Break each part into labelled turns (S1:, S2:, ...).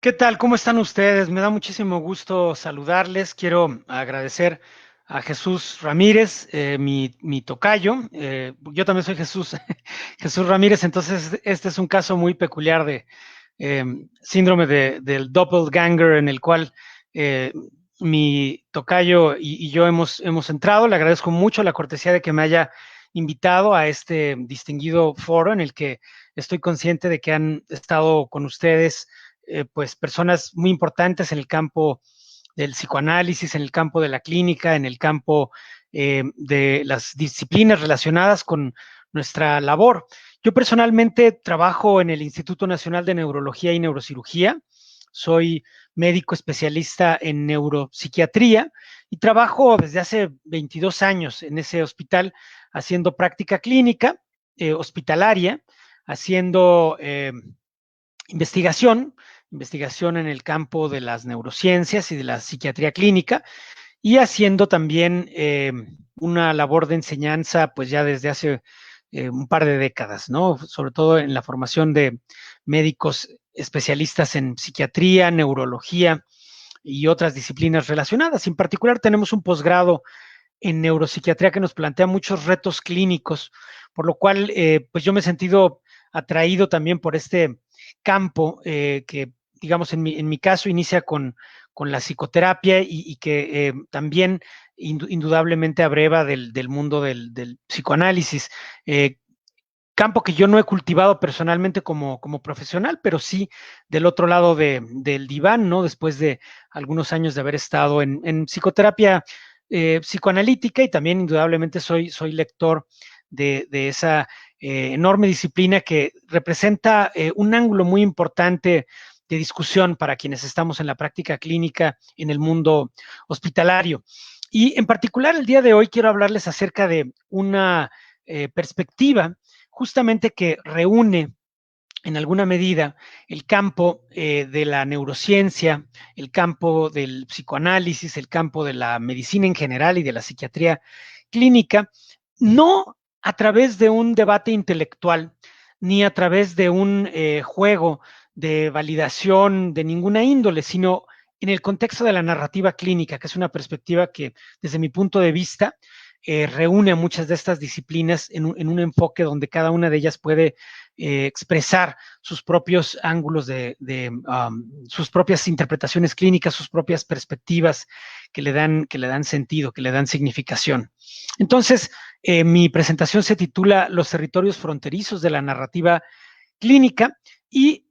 S1: ¿Qué tal? ¿Cómo están ustedes? Me da muchísimo gusto saludarles. Quiero agradecer a Jesús Ramírez, mi tocayo. Yo también soy Jesús, Jesús Ramírez, entonces este es un caso muy peculiar de eh, síndrome del doppelganger en el cual eh, mi tocayo y yo hemos entrado. Le agradezco mucho la cortesía de que me haya invitado a este distinguido foro en el que estoy consciente de que han estado con ustedes pues personas muy importantes en el campo del psicoanálisis, en el campo de la clínica, en el campo de las disciplinas relacionadas con nuestra labor. Yo personalmente trabajo en el Instituto Nacional de Neurología y Neurocirugía. Soy médico especialista en neuropsiquiatría y trabajo desde hace 22 años en ese hospital haciendo práctica clínica hospitalaria, haciendo investigación, investigación en el campo de las neurociencias y de la psiquiatría clínica, y haciendo también una labor de enseñanza, pues ya desde hace un par de décadas, ¿no? Sobre todo en la formación de médicos especialistas en psiquiatría, neurología y otras disciplinas relacionadas. En particular, tenemos un posgrado en neuropsiquiatría que nos plantea muchos retos clínicos, por lo cual, pues yo me he sentido atraído también por este campo que, digamos, en mi caso inicia con la psicoterapia y que también indudablemente abreva del mundo del psicoanálisis. Campo que yo no he cultivado personalmente como profesional, pero sí del otro lado del diván, ¿no? Después de algunos años de haber estado en psicoterapia psicoanalítica y también indudablemente soy lector de esa enorme disciplina que representa un ángulo muy importante de discusión para quienes estamos en la práctica clínica en el mundo hospitalario. Y en particular el día de hoy quiero hablarles acerca de una perspectiva justamente que reúne en alguna medida el campo de la neurociencia, el campo del psicoanálisis, el campo de la medicina en general y de la psiquiatría clínica, no a través de un debate intelectual, ni a través de un juego de validación de ninguna índole, sino en el contexto de la narrativa clínica, que es una perspectiva que desde mi punto de vista reúne a muchas de estas disciplinas en un enfoque donde cada una de ellas puede expresar sus propios ángulos sus propias interpretaciones clínicas, sus propias perspectivas que le dan sentido, que le dan significación. Entonces, mi presentación se titula Los territorios fronterizos de la narrativa clínica y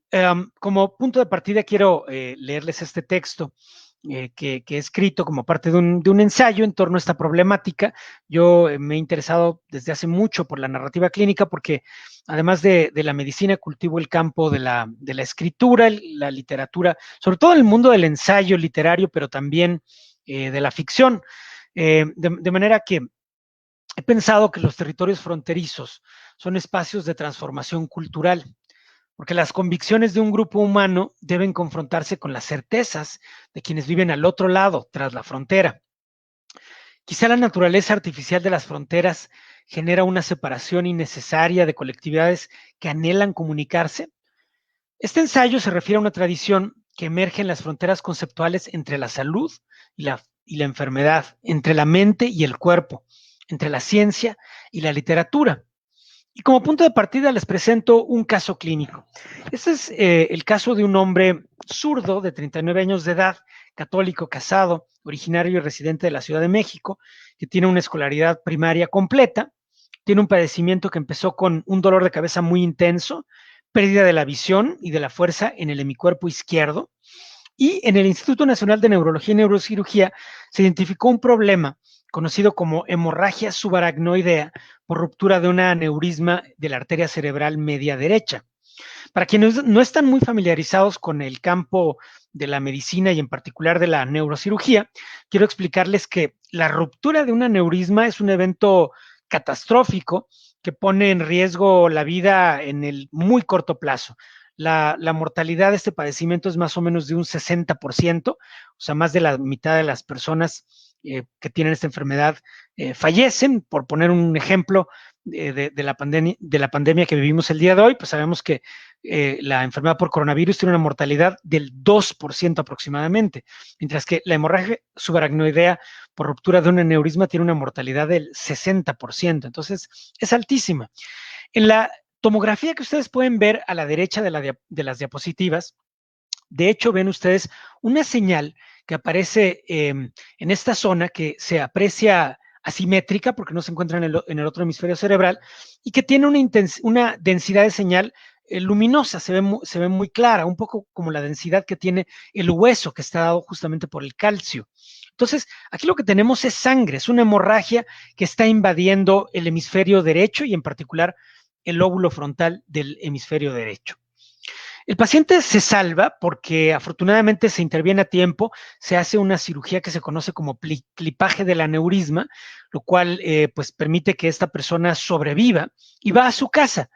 S1: como punto de partida quiero leerles este texto que he escrito como parte de un ensayo en torno a esta problemática. Yo me he interesado desde hace mucho por la narrativa clínica porque además de la medicina cultivo el campo de la escritura, la literatura, sobre todo en el mundo del ensayo literario, pero también de la ficción. De manera que he pensado que los territorios fronterizos son espacios de transformación cultural, porque las convicciones de un grupo humano deben confrontarse con las certezas de quienes viven al otro lado, tras la frontera. Quizá la naturaleza artificial de las fronteras genera una separación innecesaria de colectividades que anhelan comunicarse. Este ensayo se refiere a una tradición que emerge en las fronteras conceptuales entre la salud y la enfermedad, entre la mente y el cuerpo, entre la ciencia y la literatura. Y como punto de partida les presento un caso clínico. Este es el caso de un hombre zurdo de 39 años de edad, católico, casado, originario y residente de la Ciudad de México, que tiene una escolaridad primaria completa, tiene un padecimiento que empezó con un dolor de cabeza muy intenso, pérdida de la visión y de la fuerza en el hemicuerpo izquierdo, y en el Instituto Nacional de Neurología y Neurocirugía se identificó un problema conocido como hemorragia subaracnoidea por ruptura de un aneurisma de la arteria cerebral media derecha. Para quienes no están muy familiarizados con el campo de la medicina y en particular de la neurocirugía, quiero explicarles que la ruptura de un aneurisma es un evento catastrófico que pone en riesgo la vida en el muy corto plazo. La mortalidad de este padecimiento es más o menos de un 60%, o sea, más de la mitad de las personas que tienen esta enfermedad fallecen, por poner un ejemplo, de la pandemia que vivimos el día de hoy, pues sabemos que la enfermedad por coronavirus tiene una mortalidad del 2% aproximadamente, mientras que la hemorragia subaracnoidea por ruptura de un aneurisma tiene una mortalidad del 60%, entonces es altísima. En la tomografía que ustedes pueden ver a la derecha de las diapositivas, de hecho ven ustedes una señal que aparece en esta zona que se aprecia asimétrica porque no se encuentra en el otro hemisferio cerebral y que tiene una densidad de señal luminosa, se ve muy clara, un poco como la densidad que tiene el hueso que está dado justamente por el calcio. Entonces, aquí lo que tenemos es sangre, es una hemorragia que está invadiendo el hemisferio derecho y en particular el lóbulo frontal del hemisferio derecho. El paciente se salva porque afortunadamente se interviene a tiempo, se hace una cirugía que se conoce como clipaje del aneurisma, lo cual pues permite que esta persona sobreviva y va a su casa.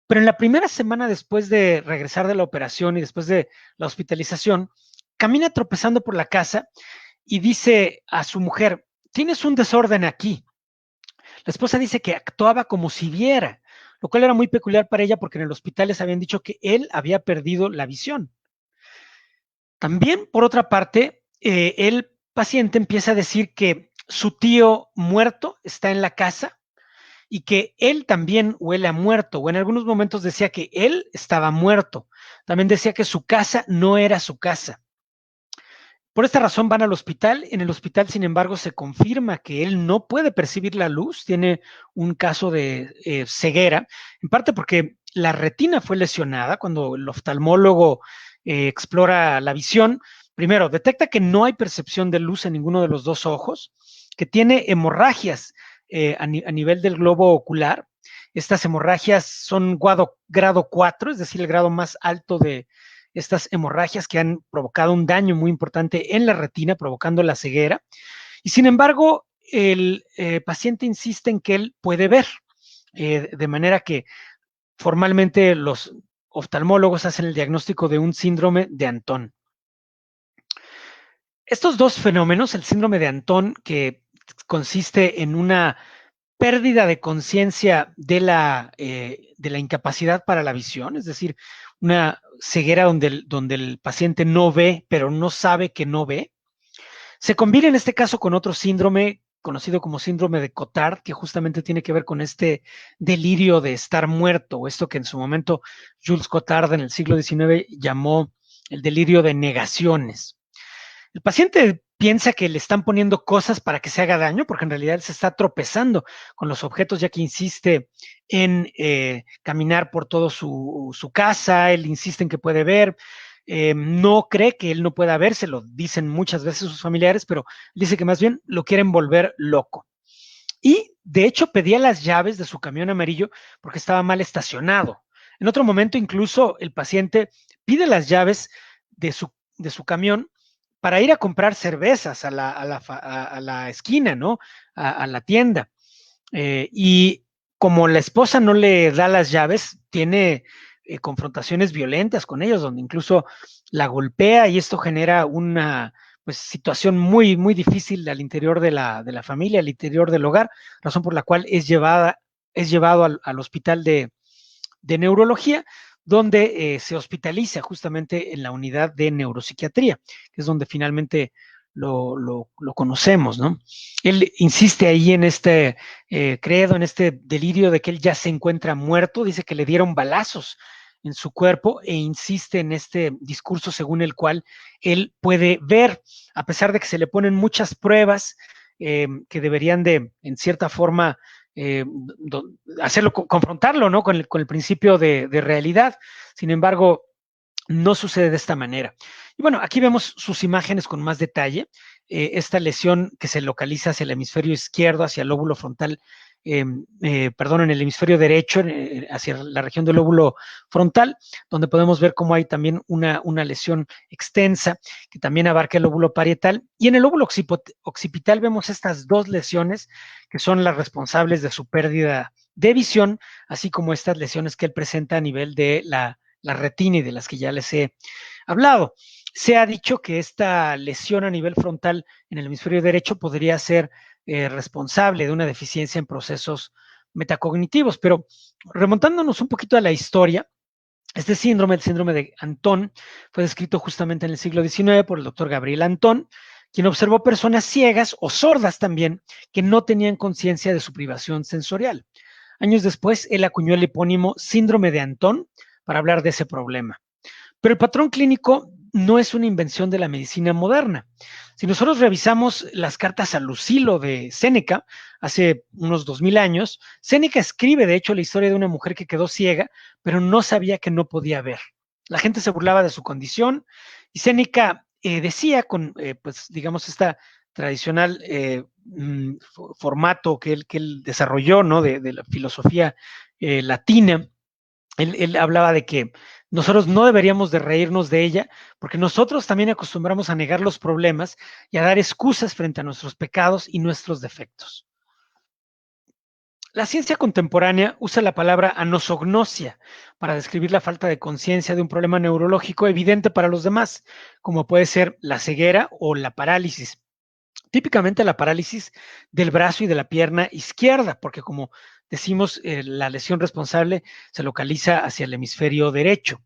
S1: Pero en la primera semana después de regresar de la operación y después de la hospitalización, camina tropezando por la casa y dice a su mujer, tienes un desorden aquí. La esposa dice que actuaba como si viera, lo cual era muy peculiar para ella porque en el hospital les habían dicho que él había perdido la visión. También, por otra parte, el paciente empieza a decir que su tío muerto está en la casa y que él también huele a muerto, o en algunos momentos decía que él estaba muerto. También decía que su casa no era su casa. Por esta razón van al hospital. En el hospital, sin embargo, se confirma que él no puede percibir la luz, tiene un caso de ceguera, en parte porque la retina fue lesionada cuando el oftalmólogo explora la visión. Primero, detecta que no hay percepción de luz en ninguno de los dos ojos, que tiene hemorragias a nivel del globo ocular. Estas hemorragias son grado 4, es decir, el grado más alto de estas hemorragias que han provocado un daño muy importante en la retina, provocando la ceguera. Y sin embargo, el paciente insiste en que él puede ver, de manera que formalmente los oftalmólogos hacen el diagnóstico de un síndrome de Antón. Estos dos fenómenos, el síndrome de Antón, que consiste en una pérdida de conciencia de la incapacidad para la visión, es decir, una ceguera donde el paciente no ve, pero no sabe que no ve. Se combina en este caso con otro síndrome conocido como síndrome de Cotard, que justamente tiene que ver con este delirio de estar muerto, o esto que en su momento Jules Cotard en el siglo XIX llamó el delirio de negaciones. El paciente piensa que le están poniendo cosas para que se haga daño, porque en realidad él se está tropezando con los objetos, ya que insiste en caminar por toda su casa, él insiste en que puede ver, no cree que él no pueda ver, se lo dicen muchas veces sus familiares, pero dice que más bien lo quieren volver loco. Y de hecho pedía las llaves de su camión amarillo porque estaba mal estacionado. En otro momento incluso el paciente pide las llaves de su camión para ir a comprar cervezas a la esquina, ¿no? A la tienda. Y como la esposa no le da las llaves, tiene confrontaciones violentas con ellos, donde incluso la golpea y esto genera una pues, situación muy, muy difícil al interior de la familia, al interior del hogar, razón por la cual es llevado al hospital de neurología, donde se hospitaliza justamente en la unidad de neuropsiquiatría, que es donde finalmente lo conocemos, ¿no? Él insiste ahí en este credo, en este delirio de que él ya se encuentra muerto, dice que le dieron balazos en su cuerpo e insiste en este discurso según el cual él puede ver, a pesar de que se le ponen muchas pruebas que deberían de, en cierta forma, eh, hacerlo, confrontarlo, ¿no? Con el principio de realidad. Sin embargo, no sucede de esta manera. Y bueno, aquí vemos sus imágenes con más detalle. Esta lesión que se localiza hacia el hemisferio izquierdo, hacia el lóbulo frontal, perdón, en el hemisferio derecho, hacia la región del lóbulo frontal, donde podemos ver cómo hay también una lesión extensa que también abarca el lóbulo parietal. Y en el lóbulo occipital vemos estas dos lesiones que son las responsables de su pérdida de visión, así como estas lesiones que él presenta a nivel de la retina y de las que ya les he hablado. Se ha dicho que esta lesión a nivel frontal en el hemisferio derecho podría ser responsable de una deficiencia en procesos metacognitivos. Pero remontándonos un poquito a la historia, este síndrome, el síndrome de Anton, fue descrito justamente en el siglo XIX por el doctor Gabriel Anton, quien observó personas ciegas o sordas también que no tenían conciencia de su privación sensorial. Años después, él acuñó el epónimo síndrome de Anton para hablar de ese problema. Pero el patrón clínico no es una invención de la medicina moderna. Si nosotros revisamos las cartas a Lucilo de Séneca, hace unos 2000 años, Séneca escribe, de hecho, la historia de una mujer que quedó ciega, pero no sabía que no podía ver. La gente se burlaba de su condición y Séneca decía con, pues, digamos, esta tradicional formato que él desarrolló, ¿no? De la filosofía latina. Él hablaba de que nosotros no deberíamos de reírnos de ella, porque nosotros también acostumbramos a negar los problemas y a dar excusas frente a nuestros pecados y nuestros defectos. La ciencia contemporánea usa la palabra anosognosia para describir la falta de conciencia de un problema neurológico evidente para los demás, como puede ser la ceguera o la parálisis. Típicamente la parálisis del brazo y de la pierna izquierda, porque como decimos, la lesión responsable se localiza hacia el hemisferio derecho.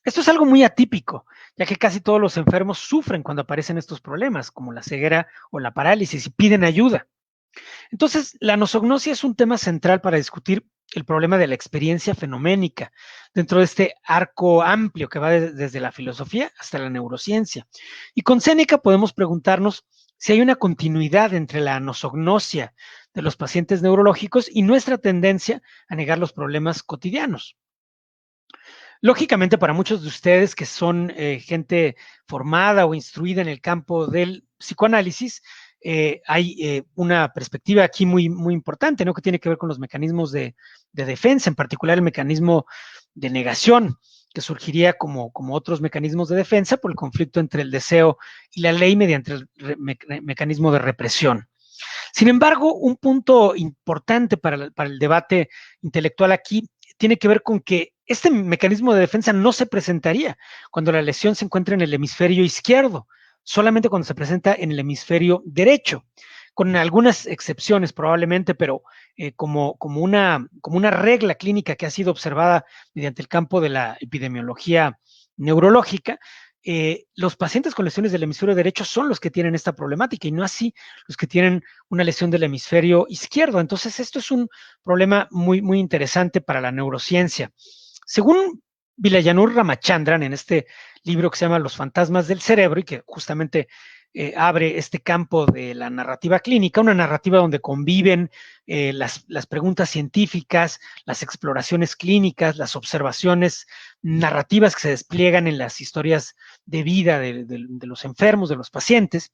S1: Esto es algo muy atípico, ya que casi todos los enfermos sufren cuando aparecen estos problemas, como la ceguera o la parálisis, y piden ayuda. Entonces, la nosognosia es un tema central para discutir el problema de la experiencia fenoménica dentro de este arco amplio que va desde la filosofía hasta la neurociencia. Y con Séneca podemos preguntarnos si hay una continuidad entre la nosognosia de los pacientes neurológicos y nuestra tendencia a negar los problemas cotidianos. Lógicamente, para muchos de ustedes que son gente formada o instruida en el campo del psicoanálisis, hay una perspectiva aquí muy, muy importante, ¿no? Que tiene que ver con los mecanismos de defensa, en particular el mecanismo de negación, que surgiría como otros mecanismos de defensa por el conflicto entre el deseo y la ley mediante el mecanismo de represión. Sin embargo, un punto importante para el debate intelectual aquí tiene que ver con que este mecanismo de defensa no se presentaría cuando la lesión se encuentra en el hemisferio izquierdo, solamente cuando se presenta en el hemisferio derecho, con algunas excepciones probablemente, pero como una regla clínica que ha sido observada mediante el campo de la epidemiología neurológica. Los pacientes con lesiones del hemisferio derecho son los que tienen esta problemática y no así los que tienen una lesión del hemisferio izquierdo. Entonces, esto es un problema muy, muy interesante para la neurociencia. Según Vilayanur Ramachandran, en este libro que se llama Los fantasmas del cerebro y que justamente abre este campo de la narrativa clínica, una narrativa donde conviven las preguntas científicas, las exploraciones clínicas, las observaciones narrativas que se despliegan en las historias de vida de los enfermos, de los pacientes.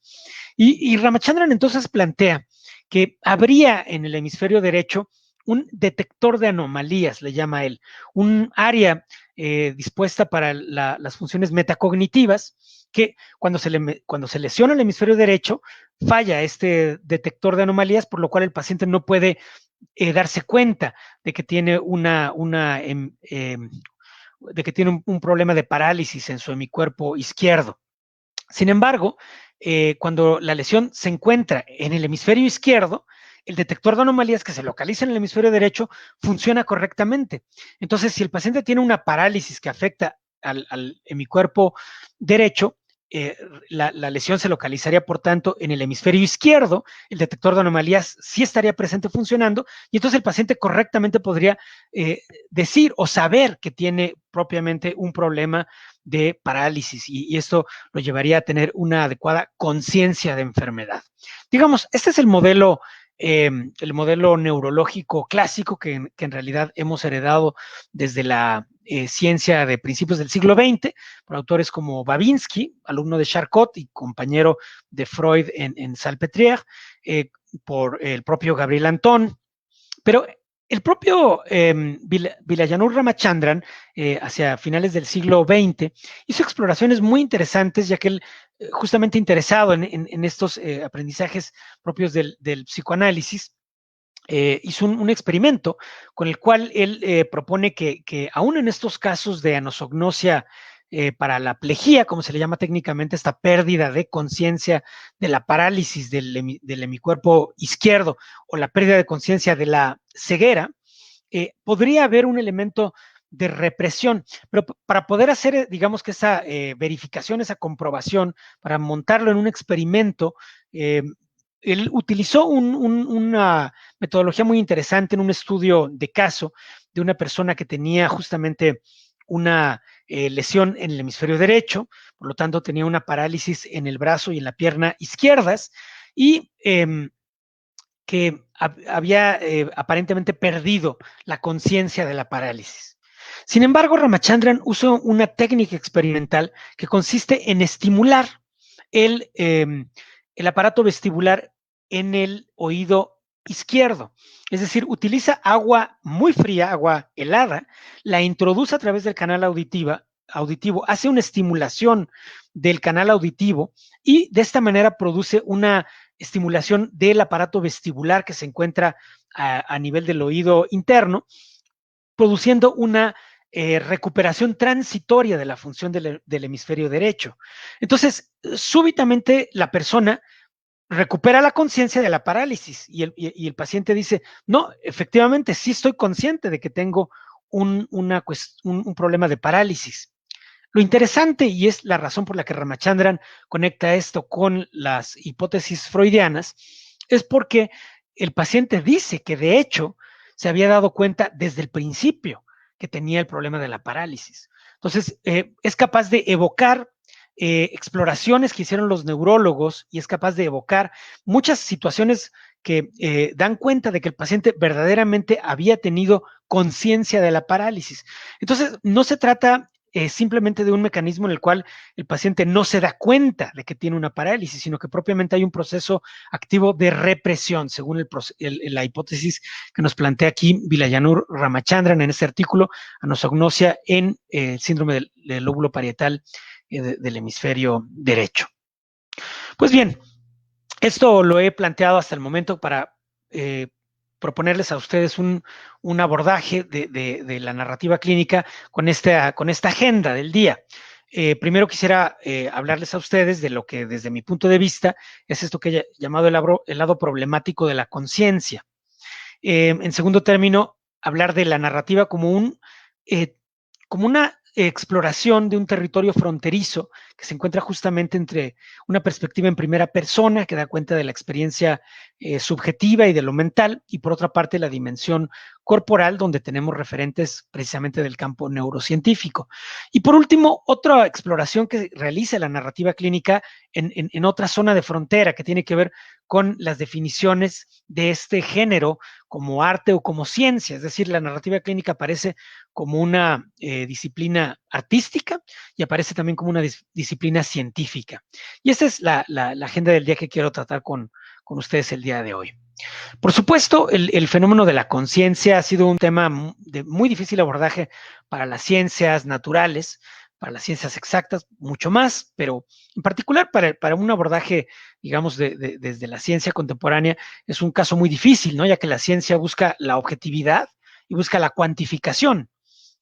S1: Y Ramachandran entonces plantea que habría en el hemisferio derecho un detector de anomalías, le llama él, un área dispuesta para las funciones metacognitivas, que cuando se lesiona el hemisferio derecho, falla este detector de anomalías, por lo cual el paciente no puede darse cuenta de que tiene de que tiene un problema de parálisis en su hemicuerpo izquierdo. Sin embargo, cuando la lesión se encuentra en el hemisferio izquierdo, el detector de anomalías que se localiza en el hemisferio derecho funciona correctamente. Entonces, si el paciente tiene una parálisis que afecta al hemicuerpo derecho, la lesión se localizaría, por tanto, en el hemisferio izquierdo, el detector de anomalías sí estaría presente funcionando, y entonces el paciente correctamente podría decir o saber que tiene propiamente un problema de parálisis, y esto lo llevaría a tener una adecuada conciencia de enfermedad. Digamos, este es el modelo neurológico clásico que en realidad hemos heredado desde la ciencia de principios del siglo XX, por autores como Babinski, alumno de Charcot y compañero de Freud en Salpêtrière, por el propio Gabriel Anton, pero el propio Vilayanur Ramachandran, hacia finales del siglo XX, hizo exploraciones muy interesantes, ya que él, justamente interesado en estos aprendizajes propios del psicoanálisis, hizo un experimento con el cual él propone que aún en estos casos de anosognosia para la plejía, como se le llama técnicamente, esta pérdida de conciencia de la parálisis del hemicuerpo izquierdo o la pérdida de conciencia de la ceguera, podría haber un elemento de represión, pero para poder hacer, digamos que esa verificación, esa comprobación, para montarlo en un experimento, él utilizó una metodología muy interesante en un estudio de caso de una persona que tenía justamente una lesión en el hemisferio derecho, por lo tanto tenía una parálisis en el brazo y en la pierna izquierdas, y que había aparentemente perdido la conciencia de la parálisis. Sin embargo, Ramachandran usó una técnica experimental que consiste en estimular el aparato vestibular en el oído izquierdo. Es decir, utiliza agua muy fría, agua helada, la introduce a través del canal auditivo, hace una estimulación del canal auditivo y de esta manera produce una estimulación del aparato vestibular que se encuentra a nivel del oído interno, produciendo una recuperación transitoria de la función del hemisferio derecho. Entonces, súbitamente la persona recupera la conciencia de la parálisis y el paciente dice, no, efectivamente, sí estoy consciente de que tengo un problema de parálisis. Lo interesante, y es la razón por la que Ramachandran conecta esto con las hipótesis freudianas, es porque el paciente dice que de hecho se había dado cuenta desde el principio que tenía el problema de la parálisis. Entonces, es capaz de evocar exploraciones que hicieron los neurólogos y es capaz de evocar muchas situaciones que dan cuenta de que el paciente verdaderamente había tenido conciencia de la parálisis. Entonces, no se trata simplemente de un mecanismo en el cual el paciente no se da cuenta de que tiene una parálisis, sino que propiamente hay un proceso activo de represión, según la hipótesis que nos plantea aquí Vilayanur Ramachandran en este artículo, anosognosia en el síndrome del lóbulo parietal del hemisferio derecho. Pues bien, esto lo he planteado hasta el momento para proponerles a ustedes un abordaje de la narrativa clínica con esta agenda del día. Primero quisiera hablarles a ustedes de lo que desde mi punto de vista es esto que he llamado el lado problemático de la conciencia. En segundo término, hablar de la narrativa como una exploración de un territorio fronterizo que se encuentra justamente entre una perspectiva en primera persona que da cuenta de la experiencia subjetiva y de lo mental, y por otra parte la dimensión corporal donde tenemos referentes precisamente del campo neurocientífico. Y por último, otra exploración que realiza la narrativa clínica en otra zona de frontera que tiene que ver con las definiciones de este género como arte o como ciencia, es decir, la narrativa clínica aparece como una disciplina artística y aparece también como una disciplina científica. Y esa es la agenda del día que quiero tratar con ustedes el día de hoy. Por supuesto, el fenómeno de la conciencia ha sido un tema de muy difícil abordaje para las ciencias naturales, para las ciencias exactas, mucho más, pero en particular para un abordaje, digamos, desde la ciencia contemporánea, es un caso muy difícil, ¿no? Ya que la ciencia busca la objetividad y busca la cuantificación.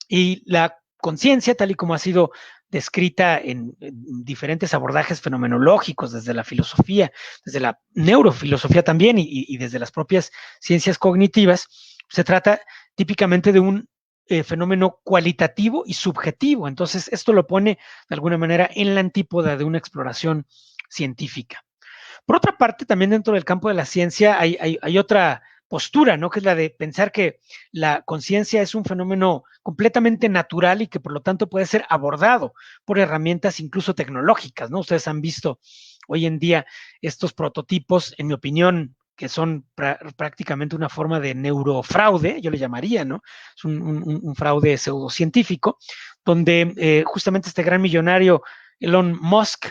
S1: Y la conciencia, tal y como ha sido descrita en diferentes abordajes fenomenológicos, desde la filosofía, desde la neurofilosofía también y desde las propias ciencias cognitivas, se trata típicamente de un fenómeno cualitativo y subjetivo. Entonces, esto lo pone de alguna manera en la antípoda de una exploración científica. Por otra parte, también dentro del campo de la ciencia hay otra postura, ¿no? Que es la de pensar que la conciencia es un fenómeno completamente natural y que por lo tanto puede ser abordado por herramientas incluso tecnológicas, ¿no? Ustedes han visto hoy en día estos prototipos, en mi opinión, que son prácticamente una forma de neurofraude, yo le llamaría, ¿no? Es un fraude pseudocientífico, donde justamente este gran millonario Elon Musk,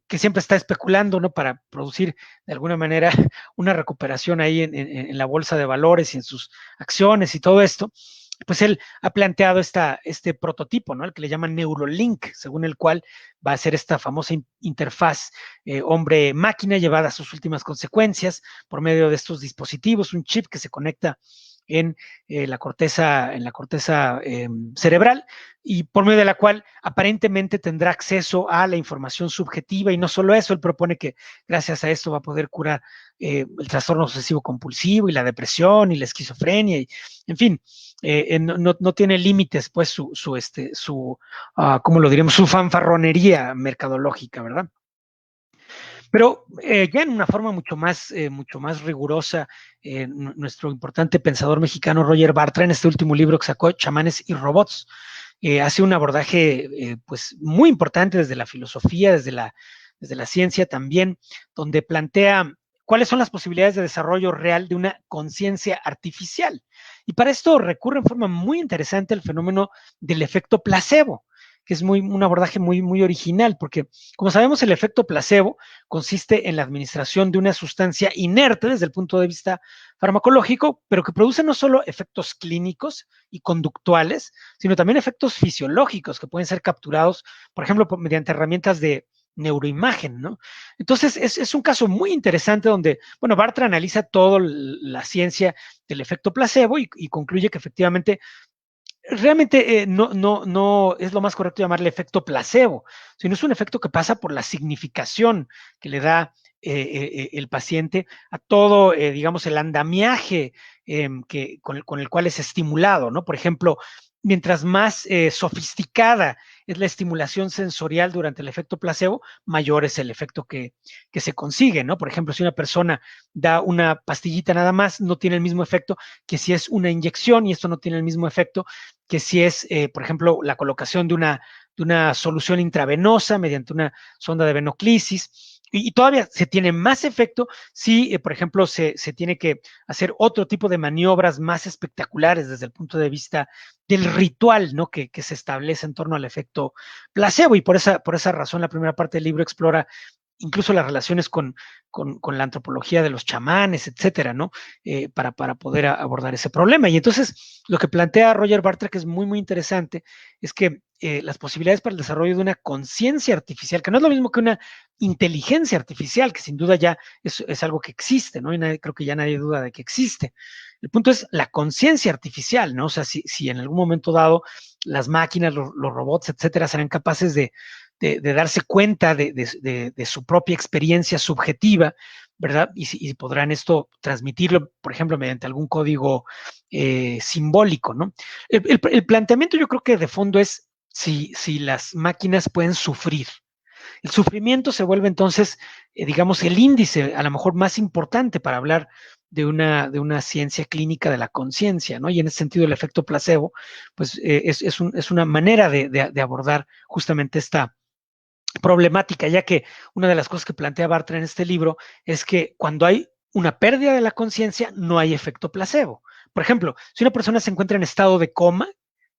S1: que siempre está especulando, ¿no? Para producir de alguna manera una recuperación ahí en la bolsa de valores y en sus acciones y todo esto, pues él ha planteado este prototipo, ¿no? El que le llaman Neurolink, según el cual va a ser esta famosa interfaz hombre-máquina llevada a sus últimas consecuencias por medio de estos dispositivos, un chip que se conecta en en la corteza cerebral, y por medio de la cual aparentemente tendrá acceso a la información subjetiva, y no solo eso, él propone que gracias a esto va a poder curar el trastorno obsesivo compulsivo y la depresión y la esquizofrenia, y, en fin, no tiene límites, pues, ¿cómo lo diríamos? Su fanfarronería mercadológica, ¿verdad? Pero ya en una forma mucho más rigurosa, nuestro importante pensador mexicano Roger Bartra, en este último libro que sacó, Chamanes y Robots, hace un abordaje pues muy importante desde la filosofía, desde la ciencia también, donde plantea cuáles son las posibilidades de desarrollo real de una conciencia artificial. Y para esto recurre en forma muy interesante al fenómeno del efecto placebo, que es un abordaje muy original, porque como sabemos, el efecto placebo consiste en la administración de una sustancia inerte desde el punto de vista farmacológico, pero que produce no solo efectos clínicos y conductuales, sino también efectos fisiológicos que pueden ser capturados, por ejemplo, mediante herramientas de neuroimagen, ¿no? Entonces, es un caso muy interesante donde, bueno, Bartra analiza toda la ciencia del efecto placebo y concluye que efectivamente realmente no es lo más correcto llamarle efecto placebo, sino es un efecto que pasa por la significación que le da el paciente a todo, digamos, el andamiaje con el cual es estimulado, ¿no? Por ejemplo, mientras más sofisticada es la estimulación sensorial durante el efecto placebo, mayor es el efecto que se consigue, ¿no? Por ejemplo, si una persona da una pastillita nada más, no tiene el mismo efecto que si es una inyección, y esto no tiene el mismo efecto que si es, por ejemplo, la colocación de una solución intravenosa mediante una sonda de venoclisis. Y todavía se tiene más efecto si, por ejemplo, se tiene que hacer otro tipo de maniobras más espectaculares desde el punto de vista del ritual, ¿no? Que se establece en torno al efecto placebo. Y por esa razón, la primera parte del libro explora incluso las relaciones con la antropología de los chamanes, etcétera, ¿no? Para poder abordar ese problema. Y entonces, lo que plantea Roger Bartra, que es muy interesante, es que las posibilidades para el desarrollo de una conciencia artificial, que no es lo mismo que una inteligencia artificial, que sin duda ya es algo que existe, ¿no? Y creo que ya nadie duda de que existe. El punto es la conciencia artificial, ¿no? O sea, si en algún momento dado las máquinas, los robots, etcétera, serán capaces de darse cuenta de su propia experiencia subjetiva, ¿verdad? Y podrán esto transmitirlo, por ejemplo, mediante algún código simbólico, ¿no? El planteamiento yo creo que de fondo es si las máquinas pueden sufrir. El sufrimiento se vuelve entonces, digamos, el índice a lo mejor más importante para hablar de una ciencia clínica de la conciencia, ¿no? Y en ese sentido el efecto placebo, pues es una manera de abordar justamente esta problemática, ya que una de las cosas que plantea Bartra en este libro es que cuando hay una pérdida de la conciencia, no hay efecto placebo. Por ejemplo, si una persona se encuentra en estado de coma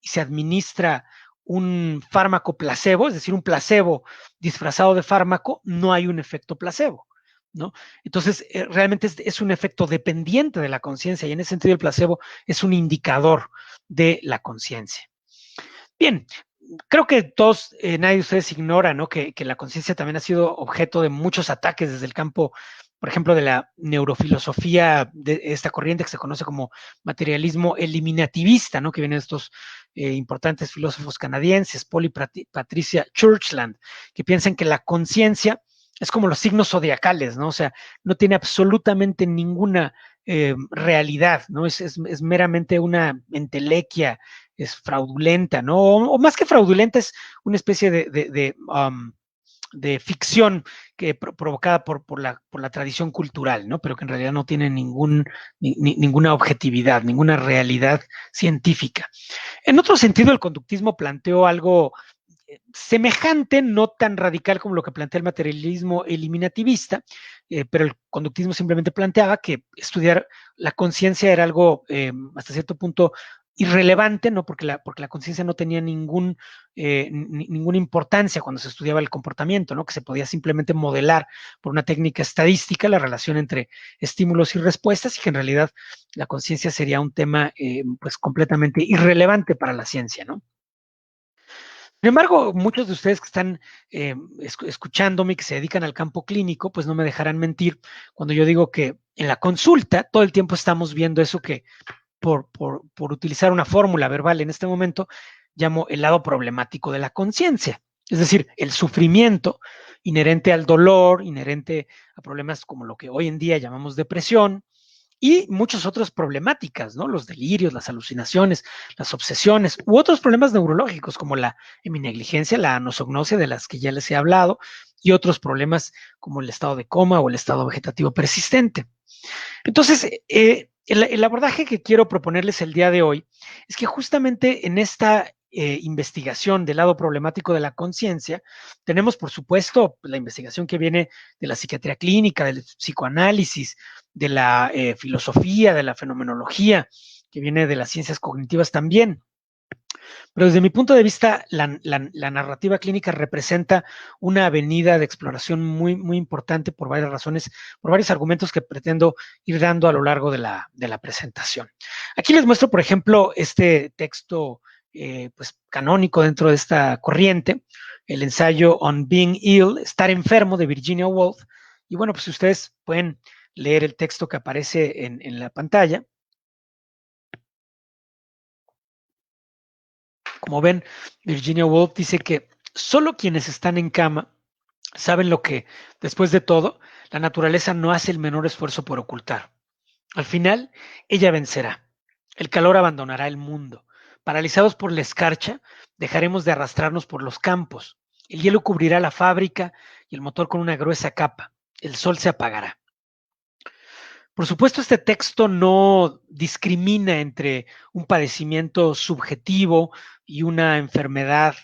S1: y se administra un fármaco placebo, es decir, un placebo disfrazado de fármaco, no hay un efecto placebo, ¿no? Entonces, realmente es un efecto dependiente de la conciencia, y en ese sentido el placebo es un indicador de la conciencia. Bien, creo que todos, nadie de ustedes ignora, ¿no? Que la conciencia también ha sido objeto de muchos ataques desde el campo, por ejemplo, de la neurofilosofía, de esta corriente que se conoce como materialismo eliminativista, ¿no? Que vienen de estos importantes filósofos canadienses, Paul y Patricia Churchland, que piensan que la conciencia es como los signos zodiacales, ¿no? O sea, no tiene absolutamente ninguna realidad, ¿no? Es meramente una entelequia, es fraudulenta, ¿no? O más que fraudulenta, es una especie de ficción provocada por la tradición cultural, ¿no? Pero que en realidad no tiene ninguna objetividad, ninguna realidad científica. En otro sentido, el conductismo planteó algo semejante, no tan radical como lo que plantea el materialismo eliminativista, pero el conductismo simplemente planteaba que estudiar la conciencia era algo hasta cierto punto irrelevante, ¿no? Porque la conciencia no tenía ninguna importancia cuando se estudiaba el comportamiento, ¿no? Que se podía simplemente modelar por una técnica estadística la relación entre estímulos y respuestas, y que en realidad la conciencia sería un tema pues completamente irrelevante para la ciencia, ¿no? Sin embargo, muchos de ustedes que están escuchándome, que se dedican al campo clínico, pues no me dejarán mentir cuando yo digo que en la consulta todo el tiempo estamos viendo eso que por utilizar una fórmula verbal en este momento, llamo el lado problemático de la conciencia. Es decir, el sufrimiento inherente al dolor, inherente a problemas como lo que hoy en día llamamos depresión, y muchas otras problemáticas, ¿no? Los delirios, las alucinaciones, las obsesiones, u otros problemas neurológicos como la heminegligencia, la anosognosia, de las que ya les he hablado, y otros problemas como el estado de coma o el estado vegetativo persistente. Entonces, el abordaje que quiero proponerles el día de hoy es que justamente en esta investigación del lado problemático de la conciencia, tenemos, por supuesto, la investigación que viene de la psiquiatría clínica, del psicoanálisis, de la filosofía, de la fenomenología, que viene de las ciencias cognitivas también. Pero desde mi punto de vista, la narrativa clínica representa una avenida de exploración muy importante por varias razones, por varios argumentos que pretendo ir dando a lo largo de la presentación. Aquí les muestro, por ejemplo, este texto pues, canónico dentro de esta corriente, el ensayo On Being Ill, Estar Enfermo, de Virginia Woolf. Y bueno, pues ustedes pueden leer el texto que aparece en la pantalla. Como ven, Virginia Woolf dice que solo quienes están en cama saben lo que, después de todo, la naturaleza no hace el menor esfuerzo por ocultar. Al final, ella vencerá. El calor abandonará el mundo. Paralizados por la escarcha, dejaremos de arrastrarnos por los campos. El hielo cubrirá la fábrica y el motor con una gruesa capa. El sol se apagará. Por supuesto, este texto no discrimina entre un padecimiento subjetivo y una enfermedad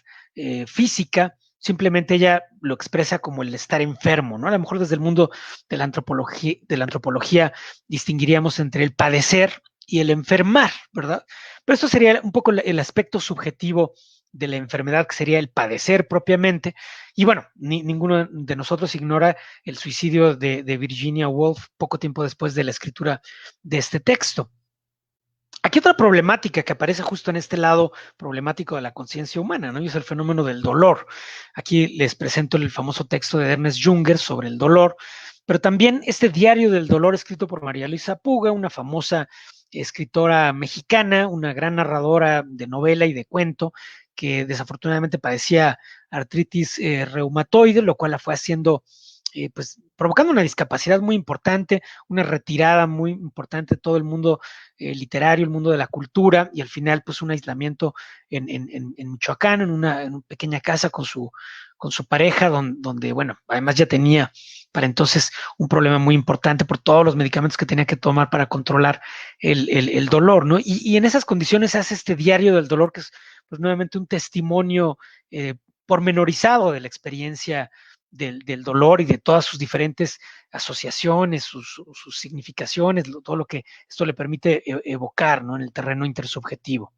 S1: física, simplemente ella lo expresa como el estar enfermo, ¿no? A lo mejor desde el mundo de la antropología distinguiríamos entre el padecer y el enfermar, ¿verdad? Pero esto sería un poco el aspecto subjetivo de la enfermedad, que sería el padecer propiamente. Y bueno, ninguno de nosotros ignora el suicidio de Virginia Woolf poco tiempo después de la escritura de este texto. Aquí otra problemática que aparece justo en este lado problemático de la conciencia humana, ¿no? Y es el fenómeno del dolor. Aquí les presento el famoso texto de Ernest Junger sobre el dolor, pero también este diario del dolor escrito por María Luisa Puga, una famosa escritora mexicana, una gran narradora de novela y de cuento, que desafortunadamente padecía artritis reumatoide, lo cual la fue haciendo pues provocando una discapacidad muy importante, una retirada muy importante de todo el mundo literario, el mundo de la cultura, y al final pues un aislamiento en Michoacán, en una pequeña casa con su pareja, donde, bueno, además ya tenía para entonces un problema muy importante por todos los medicamentos que tenía que tomar para controlar el dolor, ¿no? Y en esas condiciones hace este diario del dolor, que es pues nuevamente un testimonio pormenorizado de la experiencia del dolor y de todas sus diferentes asociaciones, sus significaciones, todo lo que esto le permite evocar, ¿no? En el terreno intersubjetivo.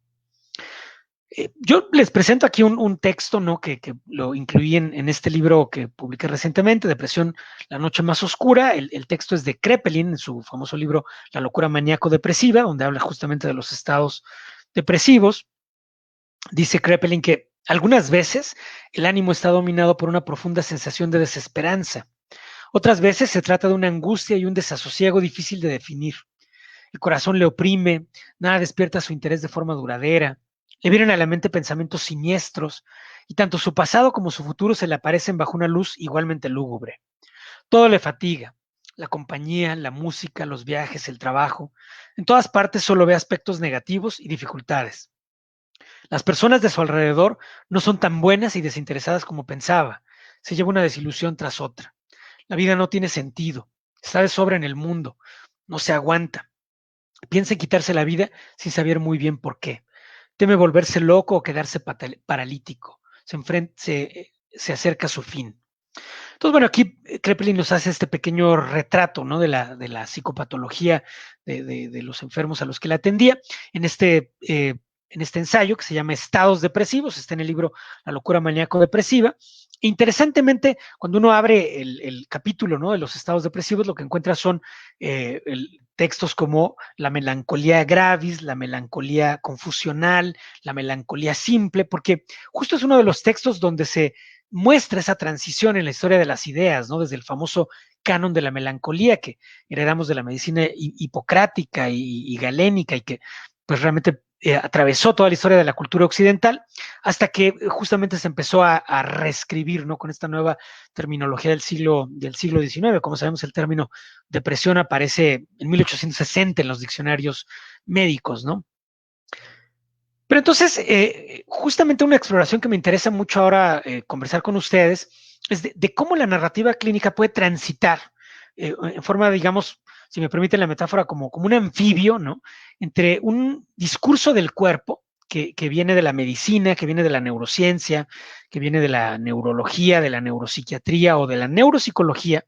S1: Yo les presento aquí un texto, ¿no? Que lo incluí en este libro que publiqué recientemente, Depresión, la noche más oscura. El texto es de Kraepelin, en su famoso libro La locura maníaco-depresiva, donde habla justamente de los estados depresivos. Dice Kraepelin que algunas veces el ánimo está dominado por una profunda sensación de desesperanza. Otras veces se trata de una angustia y un desasosiego difícil de definir. El corazón le oprime, nada despierta su interés de forma duradera. Le vienen a la mente pensamientos siniestros y tanto su pasado como su futuro se le aparecen bajo una luz igualmente lúgubre. Todo le fatiga, la compañía, la música, los viajes, el trabajo. En todas partes solo ve aspectos negativos y dificultades. Las personas de su alrededor no son tan buenas y desinteresadas como pensaba. Se lleva una desilusión tras otra. La vida no tiene sentido. Está de sobra en el mundo. No se aguanta. Piensa en quitarse la vida sin saber muy bien por qué. Teme volverse loco o quedarse paralítico. Se acerca a su fin. Entonces, bueno, aquí Kraepelin nos hace este pequeño retrato, ¿no? de la psicopatología de los enfermos a los que le atendía en este ensayo que se llama Estados Depresivos, está en el libro La locura maníaco-depresiva. Interesantemente, cuando uno abre el capítulo, ¿no? de los estados depresivos, lo que encuentra son textos como la melancolía gravis, la melancolía confusional, la melancolía simple, porque justo es uno de los textos donde se muestra esa transición en la historia de las ideas, ¿no? Desde el famoso canon de la melancolía que heredamos de la medicina hipocrática y galénica, y que pues realmente atravesó toda la historia de la cultura occidental hasta que justamente se empezó a reescribir, ¿no? Con esta nueva terminología del siglo XIX. Como sabemos, el término depresión aparece en 1860 en los diccionarios médicos, ¿no? Pero entonces, justamente una exploración que me interesa mucho ahora conversar con ustedes es de cómo la narrativa clínica puede transitar en forma, digamos, si me permiten la metáfora, como un anfibio, ¿no? Entre un discurso del cuerpo que viene de la medicina, que viene de la neurociencia, que viene de la neurología, de la neuropsiquiatría o de la neuropsicología,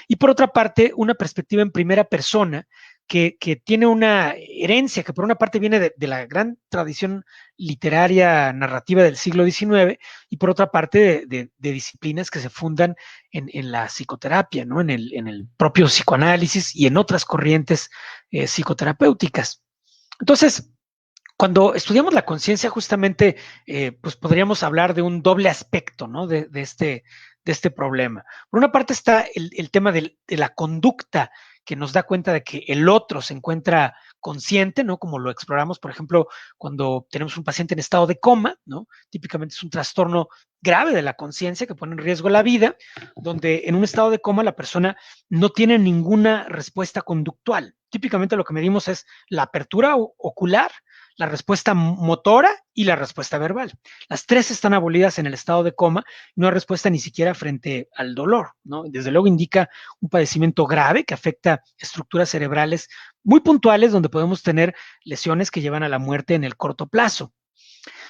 S1: y por otra parte, una perspectiva en primera persona que tiene una herencia que por una parte viene de la gran tradición literaria narrativa del siglo XIX y por otra parte de disciplinas que se fundan en la psicoterapia, ¿no? En el propio psicoanálisis y en otras corrientes psicoterapéuticas. Entonces, cuando estudiamos la conciencia, justamente, pues podríamos hablar de un doble aspecto, ¿no? De este problema. Por una parte está el tema de la conducta que nos da cuenta de que el otro se encuentra consciente, ¿no? Como lo exploramos, por ejemplo, cuando tenemos un paciente en estado de coma, ¿no? Típicamente es un trastorno grave de la conciencia que pone en riesgo la vida, donde en un estado de coma la persona no tiene ninguna respuesta conductual. Típicamente lo que medimos es la apertura ocular, la respuesta motora y la respuesta verbal. Las tres están abolidas en el estado de coma, no hay respuesta ni siquiera frente al dolor, ¿no? Desde luego indica un padecimiento grave que afecta estructuras cerebrales muy puntuales donde podemos tener lesiones que llevan a la muerte en el corto plazo.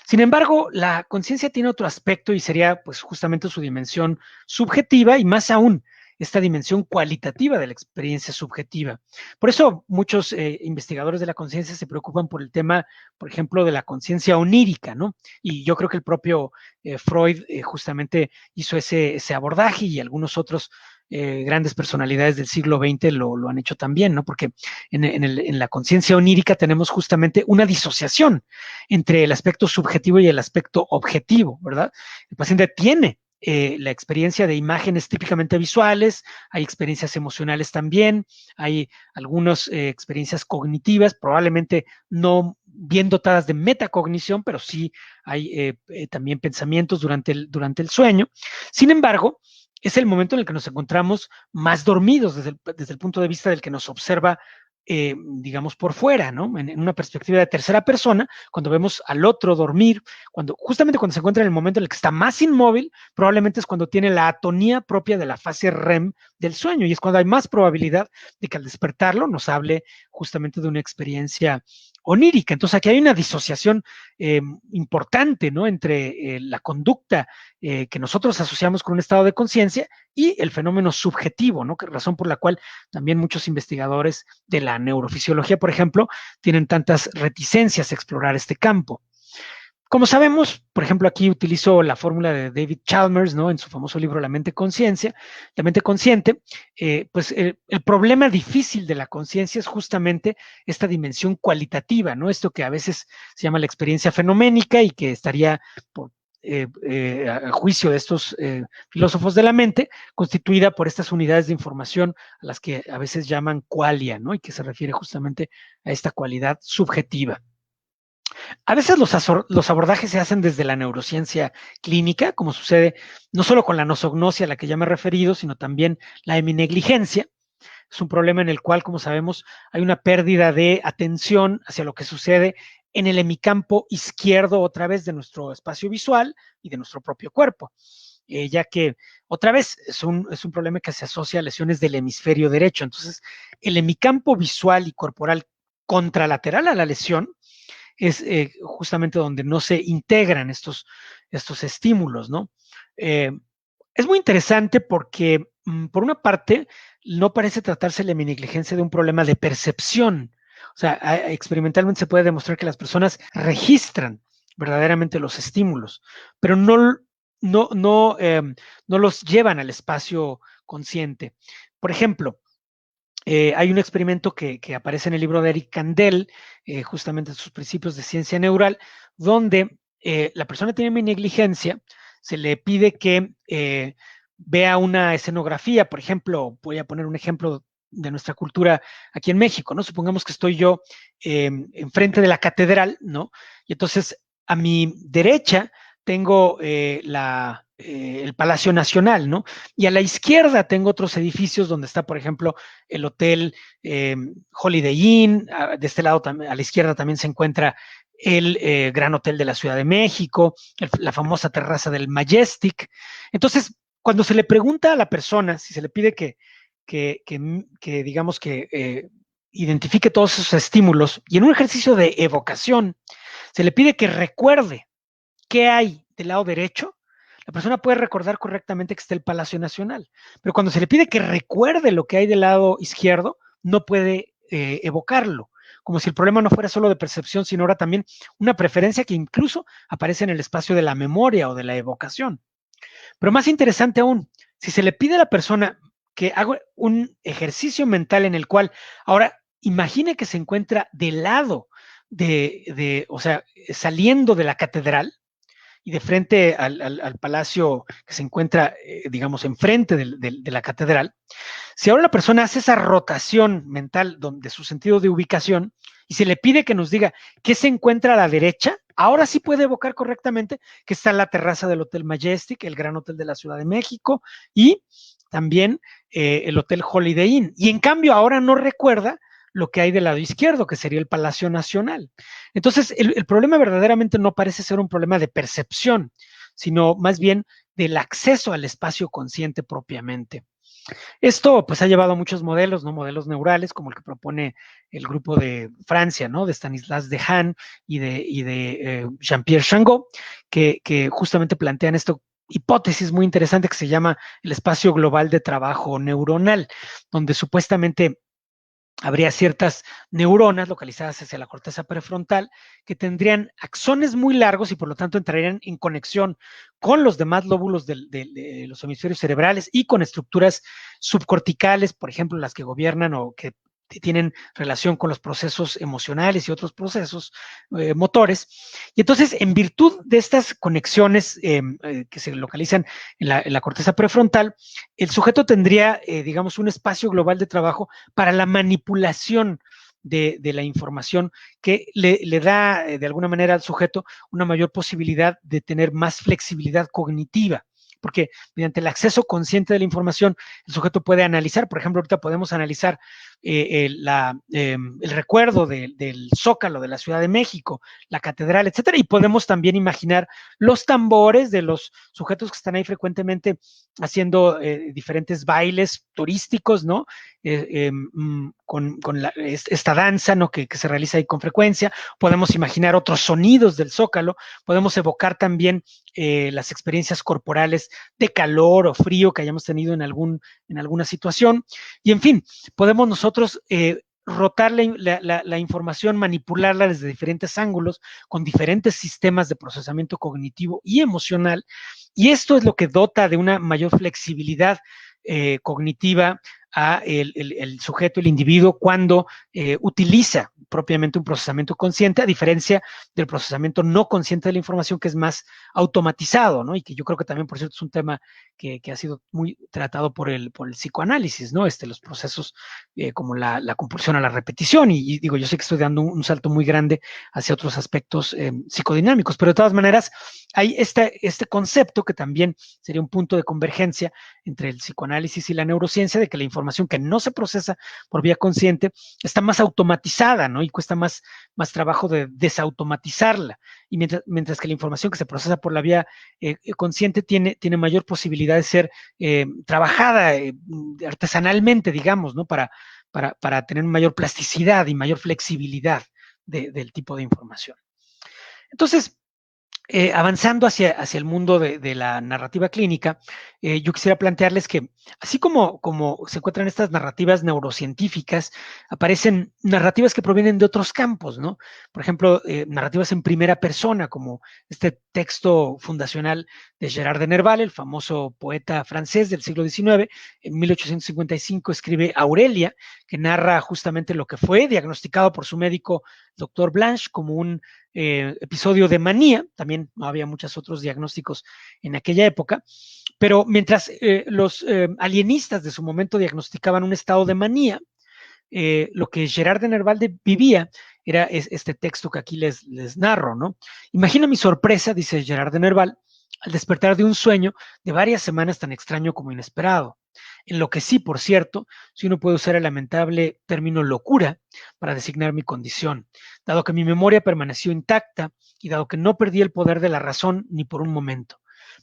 S1: Sin embargo, la conciencia tiene otro aspecto y sería pues justamente su dimensión subjetiva y más aún esta dimensión cualitativa de la experiencia subjetiva. Por eso muchos investigadores de la conciencia se preocupan por el tema, por ejemplo, de la conciencia onírica, ¿no? Y yo creo que el propio Freud justamente hizo ese abordaje y algunos otros grandes personalidades del siglo XX lo han hecho también, ¿no? Porque en la conciencia onírica tenemos justamente una disociación entre el aspecto subjetivo y el aspecto objetivo, ¿verdad? El paciente tiene la experiencia de imágenes típicamente visuales, hay experiencias emocionales también, hay algunas experiencias cognitivas, probablemente no bien dotadas de metacognición, pero sí hay también pensamientos durante el sueño. Sin embargo, es el momento en el que nos encontramos más dormidos desde el punto de vista del que nos observa digamos, por fuera, ¿no? En una perspectiva de tercera persona, cuando vemos al otro dormir, justamente cuando se encuentra en el momento en el que está más inmóvil, probablemente es cuando tiene la atonía propia de la fase REM del sueño, y es cuando hay más probabilidad de que al despertarlo nos hable justamente de una experiencia onírica. Entonces aquí hay una disociación importante, ¿no? Entre la conducta que nosotros asociamos con un estado de conciencia y el fenómeno subjetivo, ¿no? Que razón por la cual también muchos investigadores de la neurofisiología, por ejemplo, tienen tantas reticencias a explorar este campo. Como sabemos, por ejemplo, aquí utilizo la fórmula de David Chalmers, ¿no? En su famoso libro La mente consciente, pues el problema difícil de la conciencia es justamente esta dimensión cualitativa, ¿no? Esto que a veces se llama la experiencia fenoménica y que estaría por a juicio de estos filósofos de la mente, constituida por estas unidades de información a las que a veces llaman qualia, ¿no? Y que se refiere justamente a esta cualidad subjetiva. A veces los abordajes se hacen desde la neurociencia clínica, como sucede no solo con la nosognosia a la que ya me he referido, sino también la heminegligencia. Es un problema en el cual, como sabemos, hay una pérdida de atención hacia lo que sucede en el hemicampo izquierdo otra vez de nuestro espacio visual y de nuestro propio cuerpo, ya que otra vez es un problema que se asocia a lesiones del hemisferio derecho. Entonces, el hemicampo visual y corporal contralateral a la lesión es justamente donde no se integran estos estímulos, ¿no? Eh, es muy interesante porque, por una parte, no parece tratarse la heminegligencia de un problema de percepción. O sea, experimentalmente se puede demostrar que las personas registran verdaderamente los estímulos, pero no los llevan al espacio consciente. Por ejemplo, hay un experimento que aparece en el libro de Eric Kandel, justamente en sus principios de ciencia neural, donde la persona tiene mi negligencia, se le pide que vea una escenografía, por ejemplo, voy a poner un ejemplo nuestra cultura aquí en México, ¿no? Supongamos que estoy yo enfrente de la catedral, ¿no? Y entonces a mi derecha tengo el Palacio Nacional, ¿no? Y a la izquierda tengo otros edificios donde está, por ejemplo, el Hotel Holiday Inn. De este lado, a la izquierda también se encuentra el Gran Hotel de la Ciudad de México, la famosa terraza del Majestic. Entonces, cuando se le pregunta a la persona, si se le pide que digamos que identifique todos esos estímulos, y en un ejercicio de evocación se le pide que recuerde qué hay del lado derecho, la persona puede recordar correctamente que está el Palacio Nacional, pero cuando se le pide que recuerde lo que hay del lado izquierdo, no puede evocarlo, como si el problema no fuera solo de percepción, sino ahora también una preferencia que incluso aparece en el espacio de la memoria o de la evocación. Pero más interesante aún, si se le pide a la persona que haga un ejercicio mental en el cual ahora imagine que se encuentra del lado o sea, saliendo de la catedral y de frente al palacio que se encuentra, digamos, enfrente de la catedral, si ahora la persona hace esa rotación mental de su sentido de ubicación y se le pide que nos diga qué se encuentra a la derecha, ahora sí puede evocar correctamente que está la terraza del Hotel Majestic, el Gran Hotel de la Ciudad de México y también el Hotel Holiday Inn. Y en cambio ahora no recuerda lo que hay del lado izquierdo, que sería el Palacio Nacional. Entonces, el problema verdaderamente no parece ser un problema de percepción, sino más bien del acceso al espacio consciente propiamente. Esto pues ha llevado a muchos modelos, ¿no? Modelos neurales, como el que propone el grupo de Francia, ¿no? De Stanislas Dehaene y de Jean-Pierre Changot, que justamente plantean esta hipótesis muy interesante que se llama el espacio global de trabajo neuronal, donde supuestamente habría ciertas neuronas localizadas hacia la corteza prefrontal que tendrían axones muy largos y por lo tanto entrarían en conexión con los demás lóbulos de los hemisferios cerebrales y con estructuras subcorticales, por ejemplo, las que gobiernan o que tienen relación con los procesos emocionales y otros procesos motores. Y entonces, en virtud de estas conexiones que se localizan en la corteza prefrontal, el sujeto tendría, digamos, un espacio global de trabajo para la manipulación de la información que le da de alguna manera al sujeto una mayor posibilidad de tener más flexibilidad cognitiva, porque mediante el acceso consciente de la información, el sujeto puede analizar, por ejemplo, ahorita podemos analizar el recuerdo del Zócalo de la Ciudad de México, la catedral, etcétera, y podemos también imaginar los tambores de los sujetos que están ahí frecuentemente haciendo diferentes bailes turísticos, ¿no? Con esta danza, ¿no? Que se realiza ahí con frecuencia. Podemos imaginar otros sonidos del Zócalo, podemos evocar también las experiencias corporales de calor o frío que hayamos tenido en alguna situación, y en fin, podemos nosotros rotar la información, manipularla desde diferentes ángulos, con diferentes sistemas de procesamiento cognitivo y emocional, y esto es lo que dota de una mayor flexibilidad cognitiva a el sujeto, el individuo, cuando utiliza propiamente un procesamiento consciente, a diferencia del procesamiento no consciente de la información, que es más automatizado, ¿no? Y que yo creo que también, por cierto, es un tema que ha sido muy tratado por el psicoanálisis, ¿no? Los procesos como la compulsión a la repetición, y digo, yo sé que estoy dando un salto muy grande hacia otros aspectos psicodinámicos, pero de todas maneras hay este concepto que también sería un punto de convergencia entre el psicoanálisis y la neurociencia, de que la información que no se procesa por vía consciente está más automatizada, ¿no? Y cuesta más trabajo de desautomatizarla. Y mientras que la información que se procesa por la vía consciente tiene mayor posibilidad de ser trabajada artesanalmente, digamos, ¿no? Para tener mayor plasticidad y mayor flexibilidad del tipo de información. Entonces, avanzando hacia el mundo de la narrativa clínica, yo quisiera plantearles que así como se encuentran estas narrativas neurocientíficas, aparecen narrativas que provienen de otros campos, ¿no? Por ejemplo, narrativas en primera persona, como este texto fundacional de Gerard de Nerval, el famoso poeta francés del siglo XIX. En 1855 escribe Aurelia, que narra justamente lo que fue diagnosticado por su médico, doctor Blanche, como un episodio de manía. También no había muchos otros diagnósticos en aquella época, Pero mientras los alienistas de su momento diagnosticaban un estado de manía, lo que Gerard de Nerval vivía era este texto que aquí les narro, ¿no? Imagina mi sorpresa, dice Gerard de Nerval, al despertar de un sueño de varias semanas tan extraño como inesperado. Enloquecí, por cierto, si uno puede usar el lamentable término locura para designar mi condición, dado que mi memoria permaneció intacta y dado que no perdí el poder de la razón ni por un momento.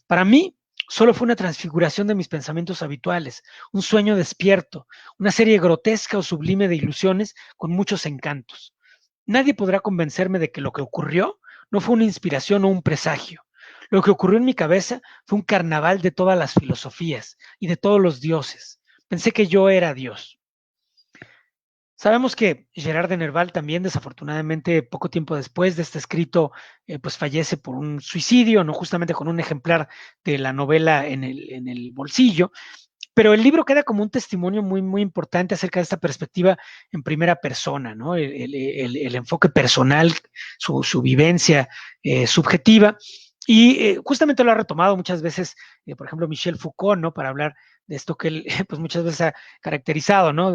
S1: Para mí, solo fue una transfiguración de mis pensamientos habituales, un sueño despierto, una serie grotesca o sublime de ilusiones con muchos encantos. Nadie podrá convencerme de que lo que ocurrió no fue una inspiración o un presagio. Lo que ocurrió en mi cabeza fue un carnaval de todas las filosofías y de todos los dioses. Pensé que yo era Dios. Sabemos que Gerard de Nerval también, desafortunadamente, poco tiempo después de este escrito, pues fallece por un suicidio, no justamente con un ejemplar de la novela en el bolsillo, pero el libro queda como un testimonio muy, muy importante acerca de esta perspectiva en primera persona, ¿no? El enfoque personal, su vivencia subjetiva. Y justamente lo ha retomado muchas veces, por ejemplo, Michel Foucault, ¿no? Para hablar de esto que él, pues muchas veces ha caracterizado, ¿no?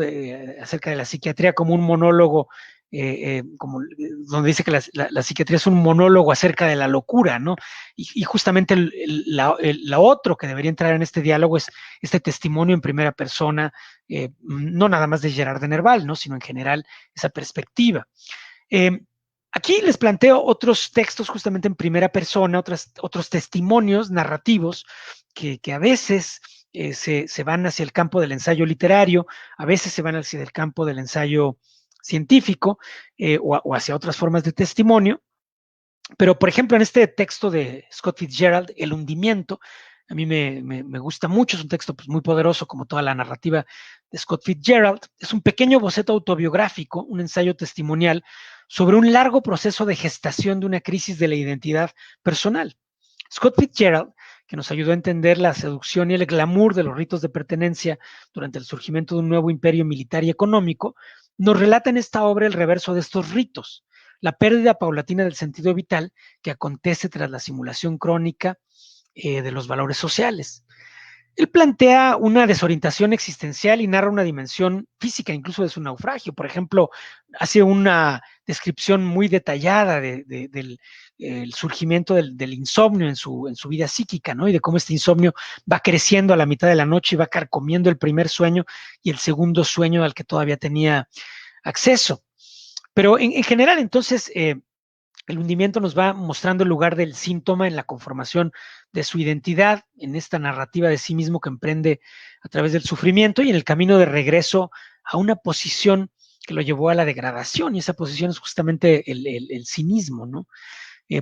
S1: Acerca de la psiquiatría como un monólogo, donde dice que la psiquiatría es un monólogo acerca de la locura, ¿no? Y justamente la otro que debería entrar en este diálogo es este testimonio en primera persona, no nada más de Gerard de Nerval, ¿no? Sino en general esa perspectiva. Eh, Aquí les planteo otros textos justamente en primera persona, otros testimonios narrativos que a veces se van hacia el campo del ensayo literario, a veces se van hacia el campo del ensayo científico o hacia otras formas de testimonio. Pero, por ejemplo, en este texto de Scott Fitzgerald, El hundimiento, a mí me gusta mucho, es un texto pues, muy poderoso como toda la narrativa de Scott Fitzgerald. Es un pequeño boceto autobiográfico, un ensayo testimonial sobre un largo proceso de gestación de una crisis de la identidad personal. Scott Fitzgerald, que nos ayudó a entender la seducción y el glamour de los ritos de pertenencia durante el surgimiento de un nuevo imperio militar y económico, nos relata en esta obra el reverso de estos ritos, la pérdida paulatina del sentido vital que acontece tras la simulación crónica de los valores sociales. Él plantea una desorientación existencial y narra una dimensión física incluso de su naufragio. Por ejemplo, hace una descripción muy detallada del el surgimiento del insomnio en su vida psíquica, ¿no? Y de cómo este insomnio va creciendo a la mitad de la noche y va carcomiendo el primer sueño y el segundo sueño al que todavía tenía acceso. Pero en general, entonces, el hundimiento nos va mostrando el lugar del síntoma en la conformación de su identidad, en esta narrativa de sí mismo que emprende a través del sufrimiento y en el camino de regreso a una posición que lo llevó a la degradación, y esa posición es justamente el cinismo, ¿no?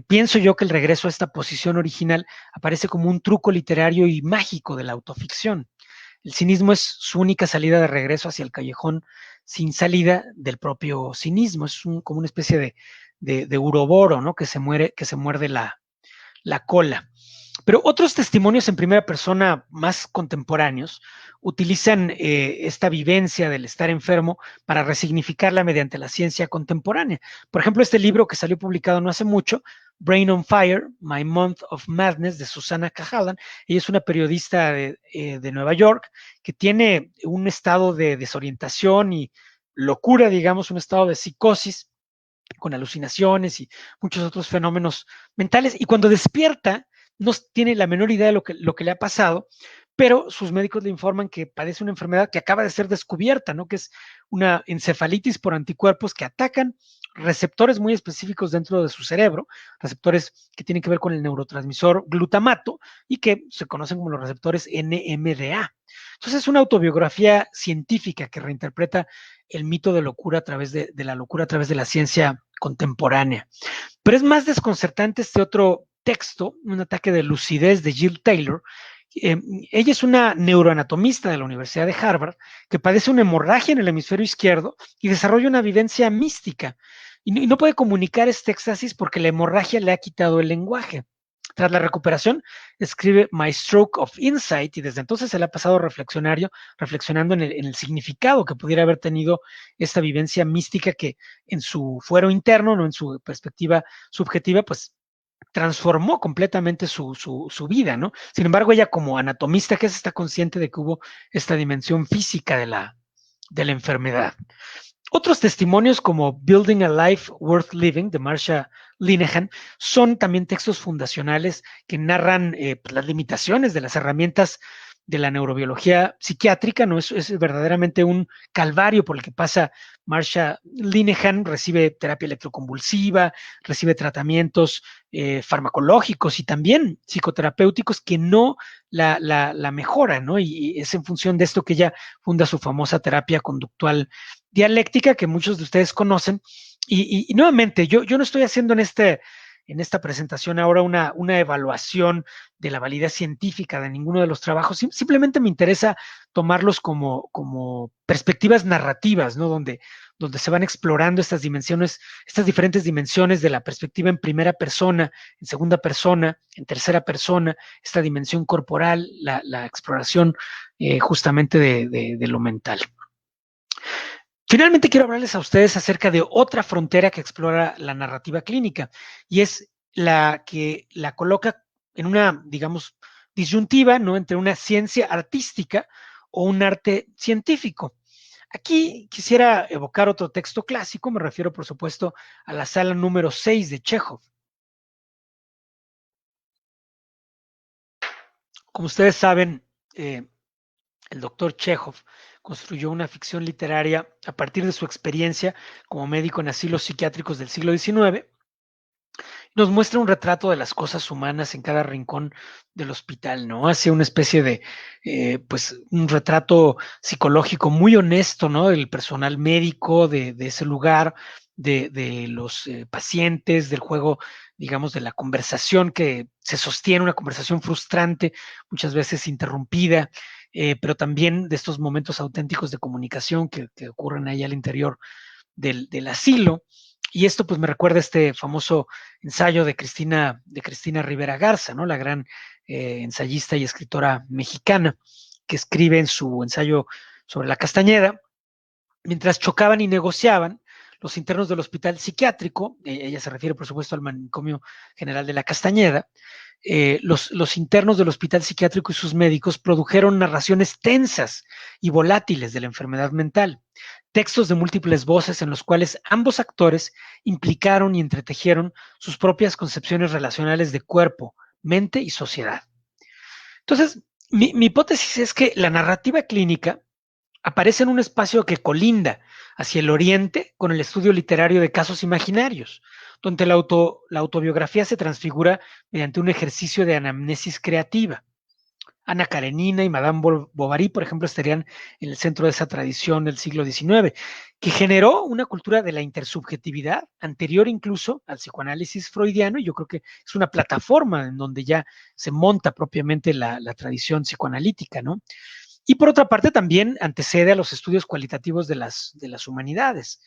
S1: Pienso yo que el regreso a esta posición original aparece como un truco literario y mágico de la autoficción. El cinismo es su única salida de regreso hacia el callejón sin salida del propio cinismo. Es como una especie de uroboro, ¿no? Que se muerde la cola. Pero otros testimonios en primera persona más contemporáneos utilizan esta vivencia del estar enfermo para resignificarla mediante la ciencia contemporánea. Por ejemplo, este libro que salió publicado no hace mucho, Brain on Fire, My Month of Madness, de Susana Cahalan. Ella es una periodista de Nueva York que tiene un estado de desorientación y locura, digamos, un estado de psicosis con alucinaciones y muchos otros fenómenos mentales. Y cuando despierta, no tiene la menor idea de lo que le ha pasado, pero sus médicos le informan que padece una enfermedad que acaba de ser descubierta, ¿no? Que es una encefalitis por anticuerpos que atacan receptores muy específicos dentro de su cerebro, receptores que tienen que ver con el neurotransmisor glutamato y que se conocen como los receptores NMDA. Entonces es una autobiografía científica que reinterpreta el mito de locura a través de la locura a través de la ciencia contemporánea. Pero es más desconcertante este otro texto, un ataque de lucidez de Jill Taylor. Eh, Ella es una neuroanatomista de la Universidad de Harvard que padece una hemorragia en el hemisferio izquierdo y desarrolla una vivencia mística. Y no puede comunicar este éxtasis porque la hemorragia le ha quitado el lenguaje. Tras la recuperación, escribe My Stroke of Insight y desde entonces se le ha pasado reflexionando en el significado que pudiera haber tenido esta vivencia mística que en su fuero interno, no en su perspectiva subjetiva, pues transformó completamente su vida, ¿no? Sin embargo, ella como anatomista, que está consciente de que hubo esta dimensión física de la enfermedad. Otros testimonios como Building a Life Worth Living de Marsha Linehan son también textos fundacionales que narran pues, las limitaciones de las herramientas de la neurobiología psiquiátrica, ¿no? Es verdaderamente un calvario por el que pasa Marsha Linehan, recibe terapia electroconvulsiva, recibe tratamientos farmacológicos y también psicoterapéuticos que no la mejoran, ¿no? Y es en función de esto que ella funda su famosa terapia conductual dialéctica que muchos de ustedes conocen. Y nuevamente, yo no estoy haciendo en esta presentación ahora una evaluación de la validez científica de ninguno de los trabajos, simplemente me interesa tomarlos como perspectivas narrativas, ¿no? Donde se van explorando estas dimensiones, estas diferentes dimensiones de la perspectiva en primera persona, en segunda persona, en tercera persona, esta dimensión corporal, la exploración justamente de lo mental. Finalmente quiero hablarles a ustedes acerca de otra frontera que explora la narrativa clínica y es la que la coloca en una, digamos, disyuntiva, ¿no? Entre una ciencia artística o un arte científico. Aquí quisiera evocar otro texto clásico, me refiero por supuesto a la sala número 6 de Chekhov. Como ustedes saben, el doctor Chekhov construyó una ficción literaria a partir de su experiencia como médico en asilos psiquiátricos del siglo XIX. Nos muestra un retrato de las cosas humanas en cada rincón del hospital, ¿no? Hace una especie de, pues, un retrato psicológico muy honesto, ¿no? Del personal médico de ese lugar, de los pacientes, del juego, digamos, de la conversación que se sostiene, una conversación frustrante, muchas veces interrumpida, pero también de estos momentos auténticos de comunicación que ocurren ahí al interior del asilo. Y esto pues me recuerda este famoso ensayo de Cristina Rivera Garza, ¿no? La gran ensayista y escritora mexicana que escribe en su ensayo sobre la Castañeda, mientras chocaban y negociaban los internos del hospital psiquiátrico, ella se refiere por supuesto al manicomio general de la Castañeda, los internos del hospital psiquiátrico y sus médicos produjeron narraciones tensas y volátiles de la enfermedad mental, textos de múltiples voces en los cuales ambos actores implicaron y entretejieron sus propias concepciones relacionales de cuerpo, mente y sociedad. Entonces, mi hipótesis es que la narrativa clínica aparece en un espacio que colinda hacia el oriente con el estudio literario de casos imaginarios, donde la autobiografía se transfigura mediante un ejercicio de anamnesis creativa. Ana Karenina y Madame Bovary, por ejemplo, estarían en el centro de esa tradición del siglo XIX, que generó una cultura de la intersubjetividad anterior incluso al psicoanálisis freudiano, y yo creo que es una plataforma en donde ya se monta propiamente la tradición psicoanalítica, ¿no? Y por otra parte también antecede a los estudios cualitativos de las humanidades.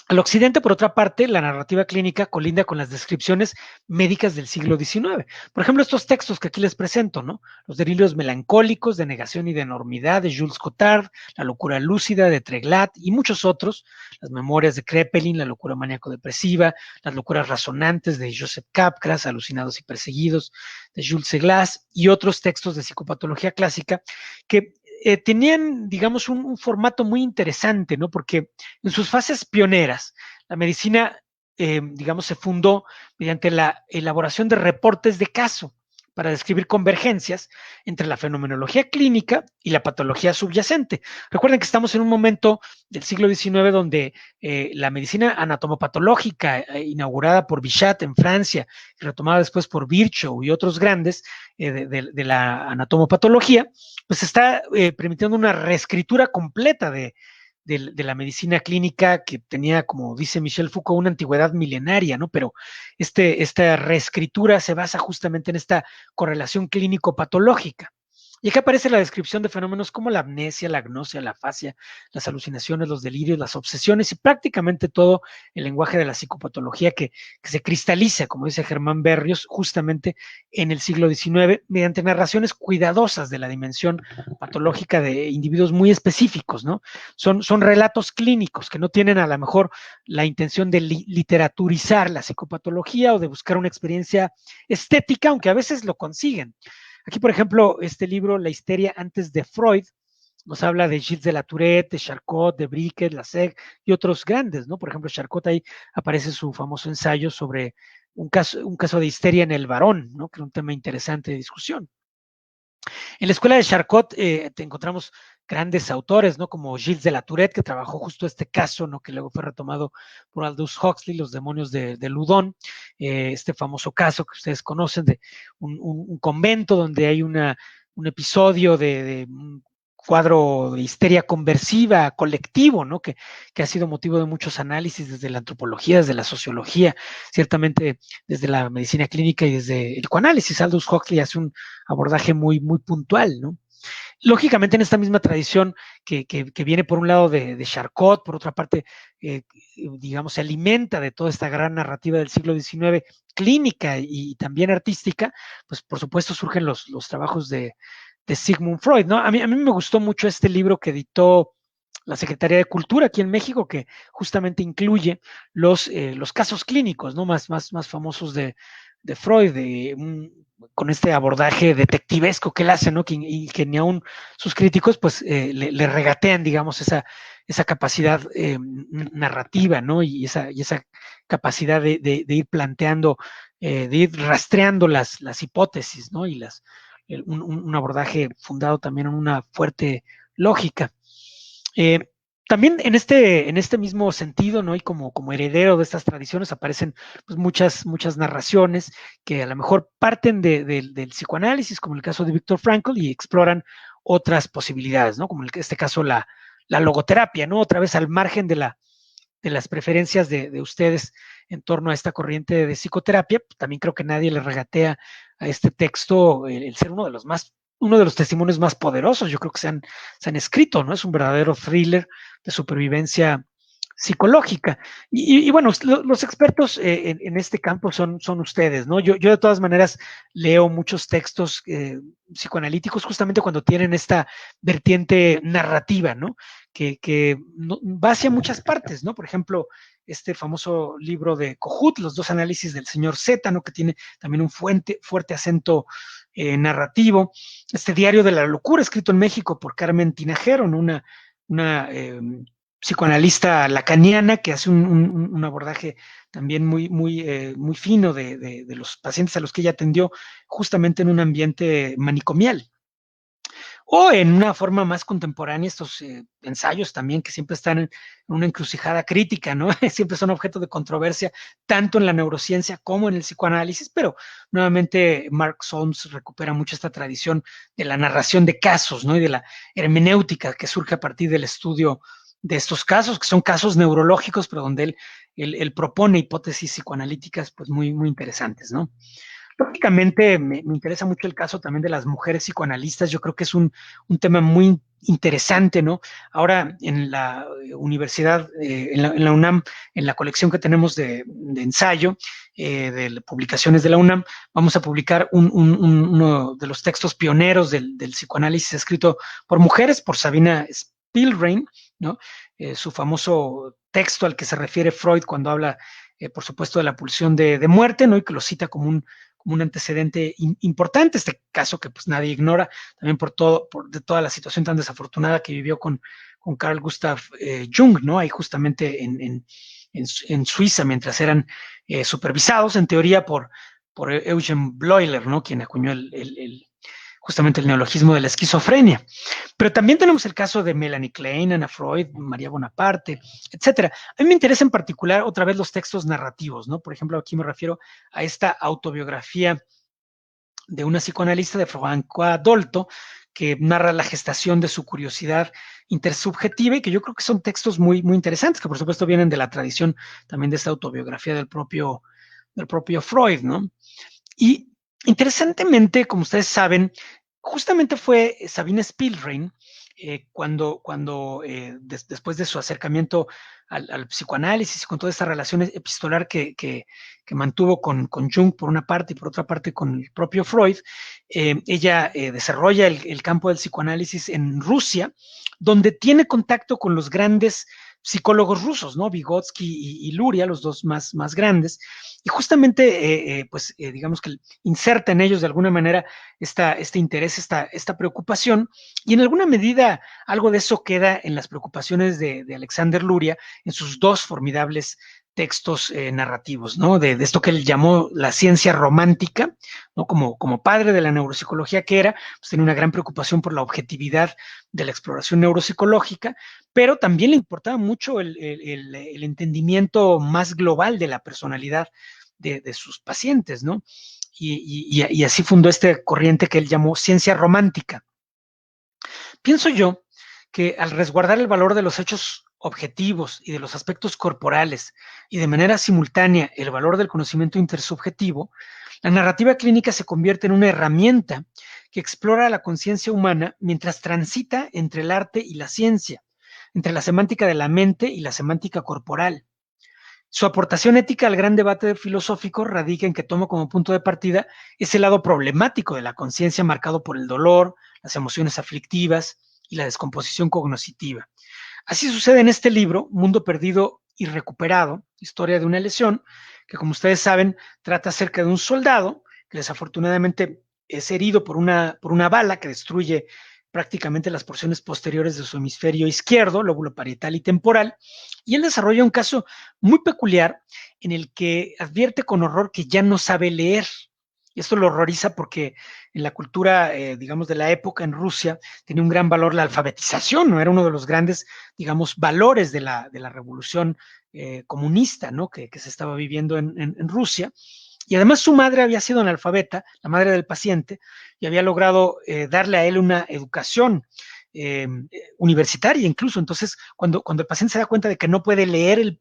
S1: Al occidente, por otra parte, la narrativa clínica colinda con las descripciones médicas del siglo XIX. Por ejemplo, estos textos que aquí les presento, ¿no? Los delirios melancólicos de negación y de enormidad de Jules Cotard, la locura lúcida de Treglat y muchos otros, las memorias de Krepelin, la locura maníaco-depresiva, las locuras razonantes de Joseph Capgras, alucinados y perseguidos de Jules Seglas y otros textos de psicopatología clásica que tenían, digamos, un formato muy interesante, ¿no? Porque en sus fases pioneras, la medicina, digamos, se fundó mediante la elaboración de reportes de caso para describir convergencias entre la fenomenología clínica y la patología subyacente. Recuerden que estamos en un momento del siglo XIX donde la medicina anatomopatológica, inaugurada por Bichat en Francia y retomada después por Virchow y otros grandes de la anatomopatología, pues está permitiendo una reescritura completa de la medicina clínica que tenía, como dice Michel Foucault, una antigüedad milenaria, ¿no? Pero esta reescritura se basa justamente en esta correlación clínico-patológica. Y aquí aparece la descripción de fenómenos como la amnesia, la agnosia, la afasia, las alucinaciones, los delirios, las obsesiones y prácticamente todo el lenguaje de la psicopatología que se cristaliza, como dice Germán Berrios, justamente en el siglo XIX, mediante narraciones cuidadosas de la dimensión patológica de individuos muy específicos, ¿no? Son relatos clínicos que no tienen a lo mejor la intención de literaturizar la psicopatología o de buscar una experiencia estética, aunque a veces lo consiguen. Aquí, por ejemplo, este libro, La histeria antes de Freud, nos habla de Gilles de la Tourette, de Charcot, de Briquet, Laseg y otros grandes, ¿no? Por ejemplo, Charcot, ahí aparece su famoso ensayo sobre un caso de histeria en el varón, ¿no? Que es un tema interesante de discusión. En la escuela de Charcot te encontramos grandes autores, ¿no? Como Gilles de la Tourette, que trabajó justo este caso, ¿no? Que luego fue retomado por Aldous Huxley, Los demonios de Ludón, este famoso caso que ustedes conocen de un convento donde hay un episodio de un cuadro de histeria conversiva colectivo, ¿no? Que ha sido motivo de muchos análisis desde la antropología, desde la sociología, ciertamente desde la medicina clínica y desde el psicoanálisis. Aldous Huxley hace un abordaje muy puntual, ¿no? Lógicamente en esta misma tradición que viene por un lado de Charcot, por otra parte, digamos, se alimenta de toda esta gran narrativa del siglo XIX, clínica y también artística, pues por supuesto surgen los trabajos de Sigmund Freud, ¿no? A mí me gustó mucho este libro que editó la Secretaría de Cultura aquí en México, que justamente incluye los casos clínicos, ¿no? Más famosos de Freud, con este abordaje detectivesco que él hace, ¿no? Y que ni aún sus críticos, pues, le regatean, digamos, esa capacidad narrativa, ¿no? Y esa capacidad de ir planteando, de ir rastreando las hipótesis, ¿no? Y un abordaje fundado también en una fuerte lógica. Eh, también en este mismo sentido, ¿no? Y como heredero de estas tradiciones aparecen pues, muchas narraciones que a lo mejor parten del psicoanálisis, como el caso de Viktor Frankl, y exploran otras posibilidades, ¿no? Como en este caso la logoterapia, ¿no? Otra vez al margen de las preferencias de ustedes en torno a esta corriente de psicoterapia. También creo que nadie le regatea a este texto el ser uno de los testimonios más poderosos, yo creo que se han escrito, ¿no? Es un verdadero thriller de supervivencia psicológica. Y bueno, los expertos en este campo son ustedes, ¿no? Yo de todas maneras leo muchos textos psicoanalíticos justamente cuando tienen esta vertiente narrativa, ¿no? Que no, va hacia muchas partes, ¿no? Por ejemplo, este famoso libro de Kohut, Los dos análisis del señor Z, ¿no? Que tiene también un fuerte acento narrativo. Este Diario de la Locura, escrito en México por Carmen Tinajero, ¿no? Una psicoanalista lacaniana que hace un abordaje también muy fino de los pacientes a los que ella atendió justamente en un ambiente manicomial. O en una forma más contemporánea, estos ensayos también que siempre están en una encrucijada crítica, ¿no? Siempre son objeto de controversia, tanto en la neurociencia como en el psicoanálisis, pero nuevamente Mark Solms recupera mucho esta tradición de la narración de casos, ¿no? Y de la hermenéutica que surge a partir del estudio de estos casos, que son casos neurológicos, pero donde él propone hipótesis psicoanalíticas pues muy interesantes, ¿no? Lógicamente me interesa mucho el caso también de las mujeres psicoanalistas. Yo creo que es un tema muy interesante, ¿no? Ahora en la universidad, en la UNAM, en la colección que tenemos de ensayo, de publicaciones de la UNAM, vamos a publicar uno de los textos pioneros del psicoanálisis escrito por mujeres, por Sabina Spielrein, ¿no? Su famoso texto al que se refiere Freud cuando habla, por supuesto, de la pulsión de muerte, ¿no? Y que lo cita como un antecedente importante, este caso que pues nadie ignora, también de toda la situación tan desafortunada que vivió con Carl Gustav Jung, ¿no? Ahí justamente en Suiza, mientras eran supervisados, en teoría, por Eugen Bleuler, ¿no? Quien acuñó justamente el neologismo de la esquizofrenia. Pero también tenemos el caso de Melanie Klein, Ana Freud, María Bonaparte, etcétera. A mí me interesa en particular otra vez los textos narrativos, ¿no? Por ejemplo, aquí me refiero a esta autobiografía de una psicoanalista de Francois Dolto, que narra la gestación de su curiosidad intersubjetiva y que yo creo que son textos muy interesantes, que por supuesto vienen de la tradición también de esta autobiografía del propio Freud, ¿no? Y interesantemente, como ustedes saben, justamente fue Sabine Spielrein, después de su acercamiento al psicoanálisis y con toda esta relación epistolar que mantuvo con Jung por una parte y por otra parte con el propio Freud, ella desarrolla el campo del psicoanálisis en Rusia, donde tiene contacto con los grandes psicólogos rusos, ¿no? Vygotsky y Luria, los dos más grandes, y justamente, digamos que inserta en ellos de alguna manera este interés, esta preocupación, y en alguna medida algo de eso queda en las preocupaciones de Alexander Luria en sus dos formidables textos narrativos, ¿no? De esto que él llamó la ciencia romántica, ¿no? Como padre de la neuropsicología que era, pues tenía una gran preocupación por la objetividad de la exploración neuropsicológica, pero también le importaba mucho el entendimiento más global de la personalidad de sus pacientes, ¿no? Y así fundó esta corriente que él llamó ciencia romántica. Pienso yo que al resguardar el valor de los hechos objetivos y de los aspectos corporales y de manera simultánea el valor del conocimiento intersubjetivo, la narrativa clínica se convierte en una herramienta que explora la conciencia humana mientras transita entre el arte y la ciencia, entre la semántica de la mente y la semántica corporal. Su aportación ética al gran debate filosófico radica en que toma como punto de partida ese lado problemático de la conciencia marcado por el dolor, las emociones aflictivas y la descomposición cognitiva. Así sucede en este libro, Mundo Perdido y Recuperado, Historia de una lesión, que como ustedes saben trata acerca de un soldado que desafortunadamente es herido por una bala que destruye prácticamente las porciones posteriores de su hemisferio izquierdo, lóbulo parietal y temporal, y él desarrolla un caso muy peculiar en el que advierte con horror que ya no sabe leer. Y esto lo horroriza porque en la cultura, digamos, de la época en Rusia, tenía un gran valor la alfabetización, ¿no? Era uno de los grandes, digamos, valores de la revolución comunista, ¿no? Que se estaba viviendo en Rusia. Y además su madre había sido analfabeta, la madre del paciente, y había logrado darle a él una educación universitaria incluso. Entonces, cuando el paciente se da cuenta de que no puede leer,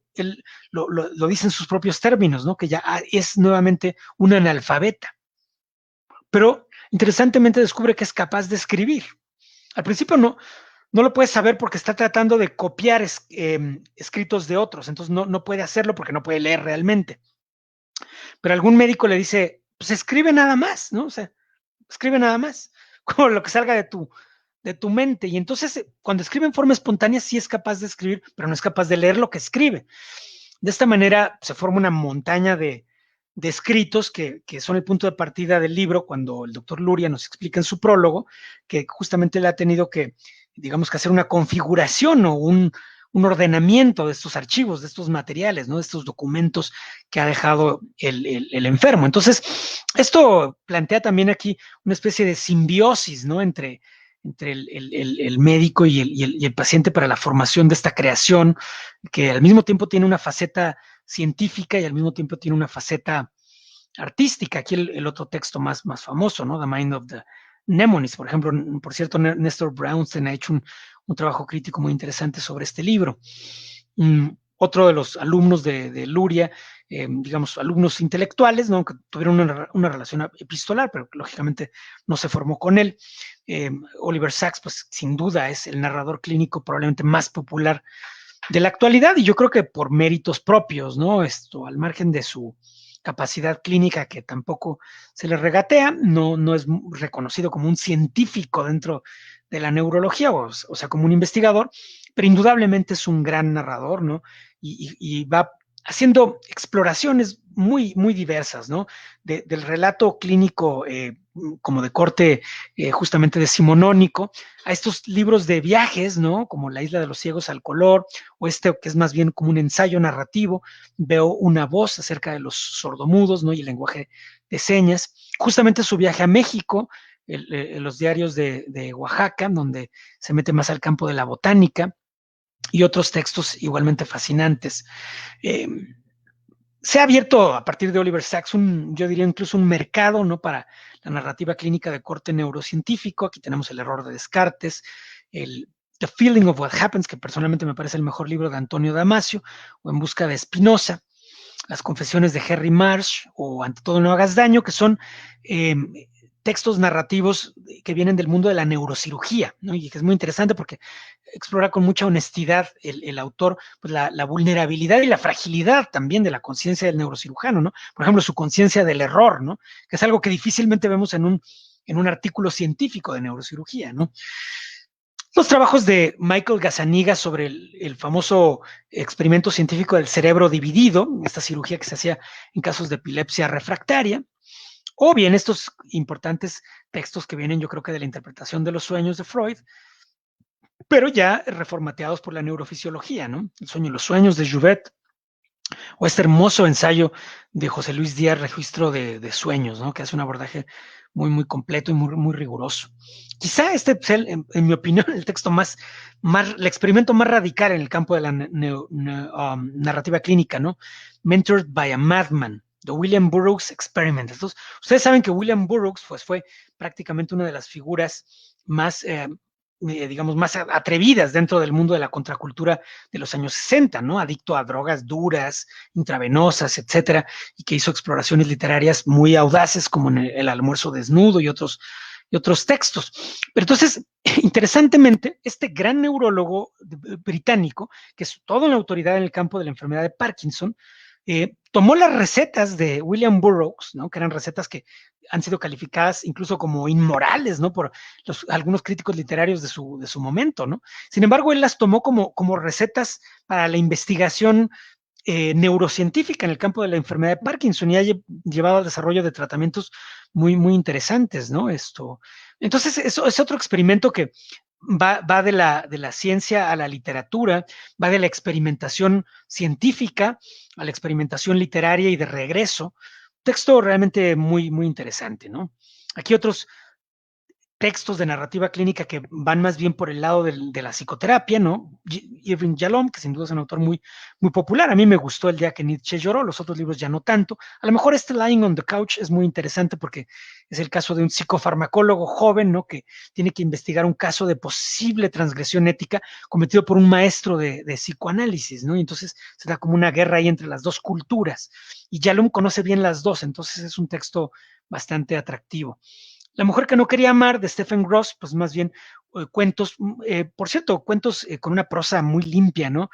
S1: lo dice en sus propios términos, ¿no? Que ya es nuevamente un analfabeta. Pero interesantemente descubre que es capaz de escribir. Al principio no lo puede saber porque está tratando de copiar escritos de otros, entonces no puede hacerlo porque no puede leer realmente. Pero algún médico le dice, pues escribe nada más, ¿no? O sea, escribe nada más, como lo que salga de tu mente. Y entonces, cuando escribe en forma espontánea, sí es capaz de escribir, pero no es capaz de leer lo que escribe. De esta manera se forma una montaña de escritos que son el punto de partida del libro, cuando el doctor Luria nos explica en su prólogo que justamente él ha tenido que, digamos, que hacer una configuración o un ordenamiento de estos archivos, de estos materiales, ¿no? De estos documentos que ha dejado el enfermo. Entonces, esto plantea también aquí una especie de simbiosis, ¿no? Entre el médico y el paciente para la formación de esta creación, que al mismo tiempo tiene una faceta científica y al mismo tiempo tiene una faceta artística. Aquí el otro texto más famoso, ¿no? The Mind of the Mnemonis, por ejemplo. Por cierto, Nestor Brownstein ha hecho un trabajo crítico muy interesante sobre este libro. Otro de los alumnos de Luria, digamos, alumnos intelectuales, ¿no? Que tuvieron una relación epistolar, pero lógicamente no se formó con él. Oliver Sacks, pues sin duda es el narrador clínico probablemente más popular de la actualidad, y yo creo que por méritos propios, ¿no? Esto, al margen de su capacidad clínica que tampoco se le regatea, no es reconocido como un científico dentro de la neurología, o sea, como un investigador, pero indudablemente es un gran narrador, ¿no? Y va haciendo exploraciones muy diversas, ¿no? Del relato clínico como de corte justamente decimonónico, a estos libros de viajes, ¿no? Como La Isla de los Ciegos al Color, o este que es más bien como un ensayo narrativo, Veo una voz acerca de los sordomudos, ¿no? Y el lenguaje de señas. Justamente su viaje a México, los diarios de Oaxaca, donde se mete más al campo de la botánica, y otros textos igualmente fascinantes. Eh, Se ha abierto a partir de Oliver Sacks yo diría incluso un mercado, ¿no? Para la narrativa clínica de corte neurocientífico. Aquí tenemos El error de Descartes, The Feeling of What Happens, que personalmente me parece el mejor libro de Antonio Damasio, o En busca de Spinoza, Las confesiones de Henry Marsh, o Ante todo no hagas daño, que son textos narrativos que vienen del mundo de la neurocirugía, ¿no? Y que es muy interesante porque explora con mucha honestidad el autor pues, la vulnerabilidad y la fragilidad también de la conciencia del neurocirujano, ¿no? Por ejemplo, su conciencia del error, ¿no? Que es algo que difícilmente vemos en un artículo científico de neurocirugía, ¿no? Los trabajos de Michael Gazzaniga sobre el famoso experimento científico del cerebro dividido, esta cirugía que se hacía en casos de epilepsia refractaria, o bien estos importantes textos que vienen, yo creo que de la interpretación de los sueños de Freud, pero ya reformateados por la neurofisiología, ¿no? Los sueños de Jouvet, o este hermoso ensayo de José Luis Díaz, Registro de Sueños, ¿no? Que hace un abordaje muy completo y muy riguroso. Quizá este es, en mi opinión, el texto el experimento más radical en el campo de la narrativa clínica, ¿no? Mentored by a Madman, The William Burroughs Experiment. Entonces, ustedes saben que William Burroughs pues, fue prácticamente una de las figuras más digamos, más atrevidas dentro del mundo de la contracultura de los años 60, ¿no? Adicto a drogas duras, intravenosas, etcétera, y que hizo exploraciones literarias muy audaces, como en El almuerzo desnudo y otros textos. Pero entonces, interesantemente, este gran neurólogo británico, que es toda una autoridad en el campo de la enfermedad de Parkinson, tomó las recetas de William Burroughs, ¿no? Que eran recetas que han sido calificadas incluso como inmorales, ¿no? Por algunos críticos literarios de su momento, ¿no? Sin embargo, él las tomó como recetas para la investigación neurocientífica en el campo de la enfermedad de Parkinson y ha llevado al desarrollo de tratamientos muy interesantes, ¿no? Entonces, eso es otro experimento que va de la ciencia a la literatura, va de la experimentación científica a la experimentación literaria y de regreso. Texto realmente muy interesante, ¿no? Aquí otros textos de narrativa clínica que van más bien por el lado de la psicoterapia, ¿no? Irving Yalom, que sin duda es un autor muy popular. A mí me gustó El día que Nietzsche lloró, los otros libros ya no tanto. A lo mejor este Lying on the Couch es muy interesante porque es el caso de un psicofarmacólogo joven, ¿no? Que tiene que investigar un caso de posible transgresión ética cometido por un maestro de psicoanálisis, ¿no? Y entonces se da como una guerra ahí entre las dos culturas. Y Yalom conoce bien las dos, entonces es un texto bastante atractivo. La mujer que no quería amar, de Stephen Gross, pues más bien cuentos, por cierto, cuentos con una prosa muy limpia, ¿no?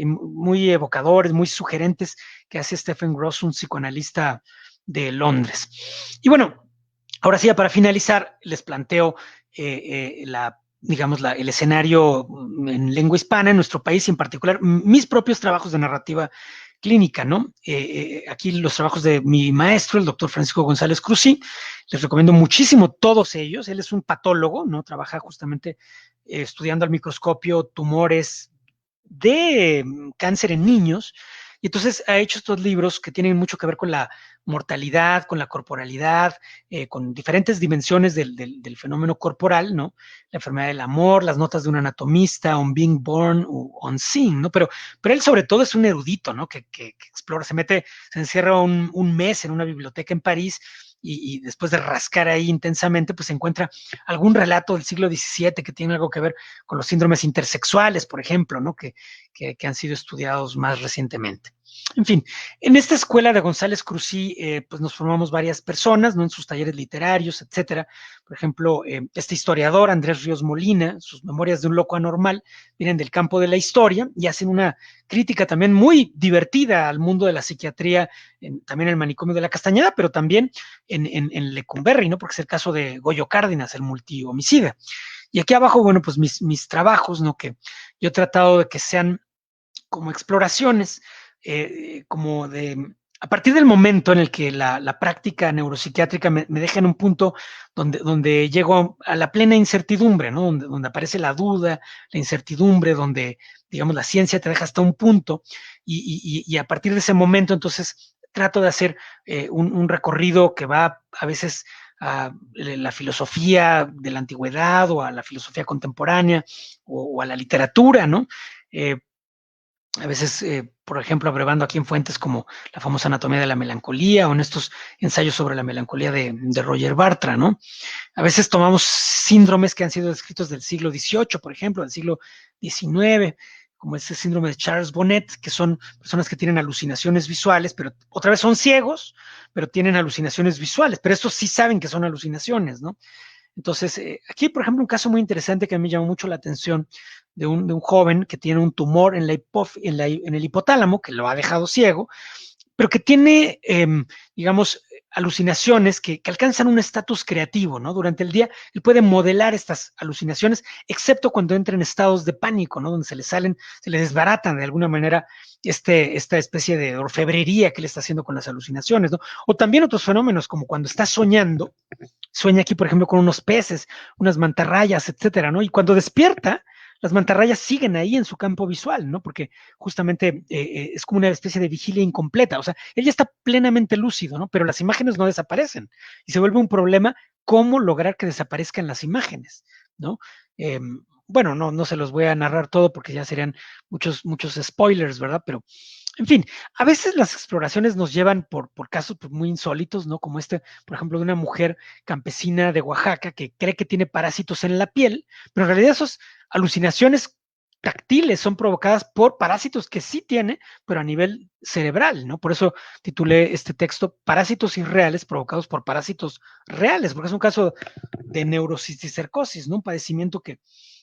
S1: Muy evocadores, muy sugerentes, que hace Stephen Gross, un psicoanalista de Londres. Y bueno, ahora sí, para finalizar, les planteo digamos, el escenario en lengua hispana en nuestro país y en particular mis propios trabajos de narrativa clínica, ¿no? Aquí los trabajos de mi maestro, el doctor Francisco González Cruzí, les recomiendo muchísimo todos ellos. Él es un patólogo, ¿no? Trabaja justamente estudiando al microscopio tumores de cáncer en niños. Y entonces ha hecho estos libros que tienen mucho que ver con la mortalidad, con la corporalidad, con diferentes dimensiones del fenómeno corporal, ¿no? La enfermedad del amor, las notas de un anatomista, On Being Born o Unseen, ¿no? Pero él sobre todo es un erudito, ¿no? Que explora, se encierra un mes en una biblioteca en París y después de rascar ahí intensamente, pues encuentra algún relato del siglo XVII que tiene algo que ver con los síndromes intersexuales, por ejemplo, ¿no? Que han sido estudiados más recientemente. En fin, en esta escuela de González Cruzí, pues nos formamos varias personas, ¿no? En sus talleres literarios, etcétera. Por ejemplo, este historiador, Andrés Ríos Molina, sus Memorias de un loco anormal, vienen del campo de la historia y hacen una crítica también muy divertida al mundo de la psiquiatría, también en el manicomio de la Castañeda, pero también en Lecumberri, ¿no? Porque es el caso de Goyo Cárdenas, el multihomicida. Y aquí abajo, bueno, pues mis trabajos, ¿no? Que yo he tratado de que sean como exploraciones, como a partir del momento en el que la práctica neuropsiquiátrica me deja en un punto donde llego a la plena incertidumbre, ¿no? Donde aparece la duda, la incertidumbre, donde, digamos, la ciencia te deja hasta un punto y a partir de ese momento, entonces, trato de hacer un recorrido que va a veces a la filosofía de la antigüedad o a la filosofía contemporánea o a la literatura, ¿no? A veces, por ejemplo, abrevando aquí en fuentes como la famosa anatomía de la melancolía o en estos ensayos sobre la melancolía de Roger Bartra, ¿no? A veces tomamos síndromes que han sido descritos del siglo XVIII, por ejemplo, del siglo XIX, como ese síndrome de Charles Bonnet, que son personas que tienen alucinaciones visuales, pero otra vez son ciegos, pero tienen alucinaciones visuales, pero estos sí saben que son alucinaciones, ¿no? Entonces, aquí, por ejemplo, un caso muy interesante que a mí me llamó mucho la atención de un joven que tiene un tumor en el hipotálamo, que lo ha dejado ciego, pero que tiene, digamos, alucinaciones que alcanzan un estatus creativo, ¿no? Durante el día, él puede modelar estas alucinaciones, excepto cuando entra en estados de pánico, ¿no? Donde se le desbaratan de alguna manera esta especie de orfebrería que le está haciendo con las alucinaciones, ¿no? O también otros fenómenos, como cuando está soñando, sueña aquí, por ejemplo, con unos peces, unas mantarrayas, etcétera, ¿no? Y cuando despierta, las mantarrayas siguen ahí en su campo visual, ¿no? Porque justamente es como una especie de vigilia incompleta. O sea, él ya está plenamente lúcido, ¿no? Pero las imágenes no desaparecen. Y se vuelve un problema cómo lograr que desaparezcan las imágenes, ¿no? Eh, bueno, no se los voy a narrar todo porque ya serían muchos spoilers, ¿verdad? Pero en fin, a veces las exploraciones nos llevan por casos pues, muy insólitos, ¿no? Como por ejemplo, de una mujer campesina de Oaxaca que cree que tiene parásitos en la piel, pero en realidad esas alucinaciones táctiles son provocadas por parásitos que sí tiene, pero a nivel cerebral, ¿no? Por eso titulé este texto Parásitos irreales provocados por parásitos reales, porque es un caso de neurocisticercosis, ¿no? Un padecimiento que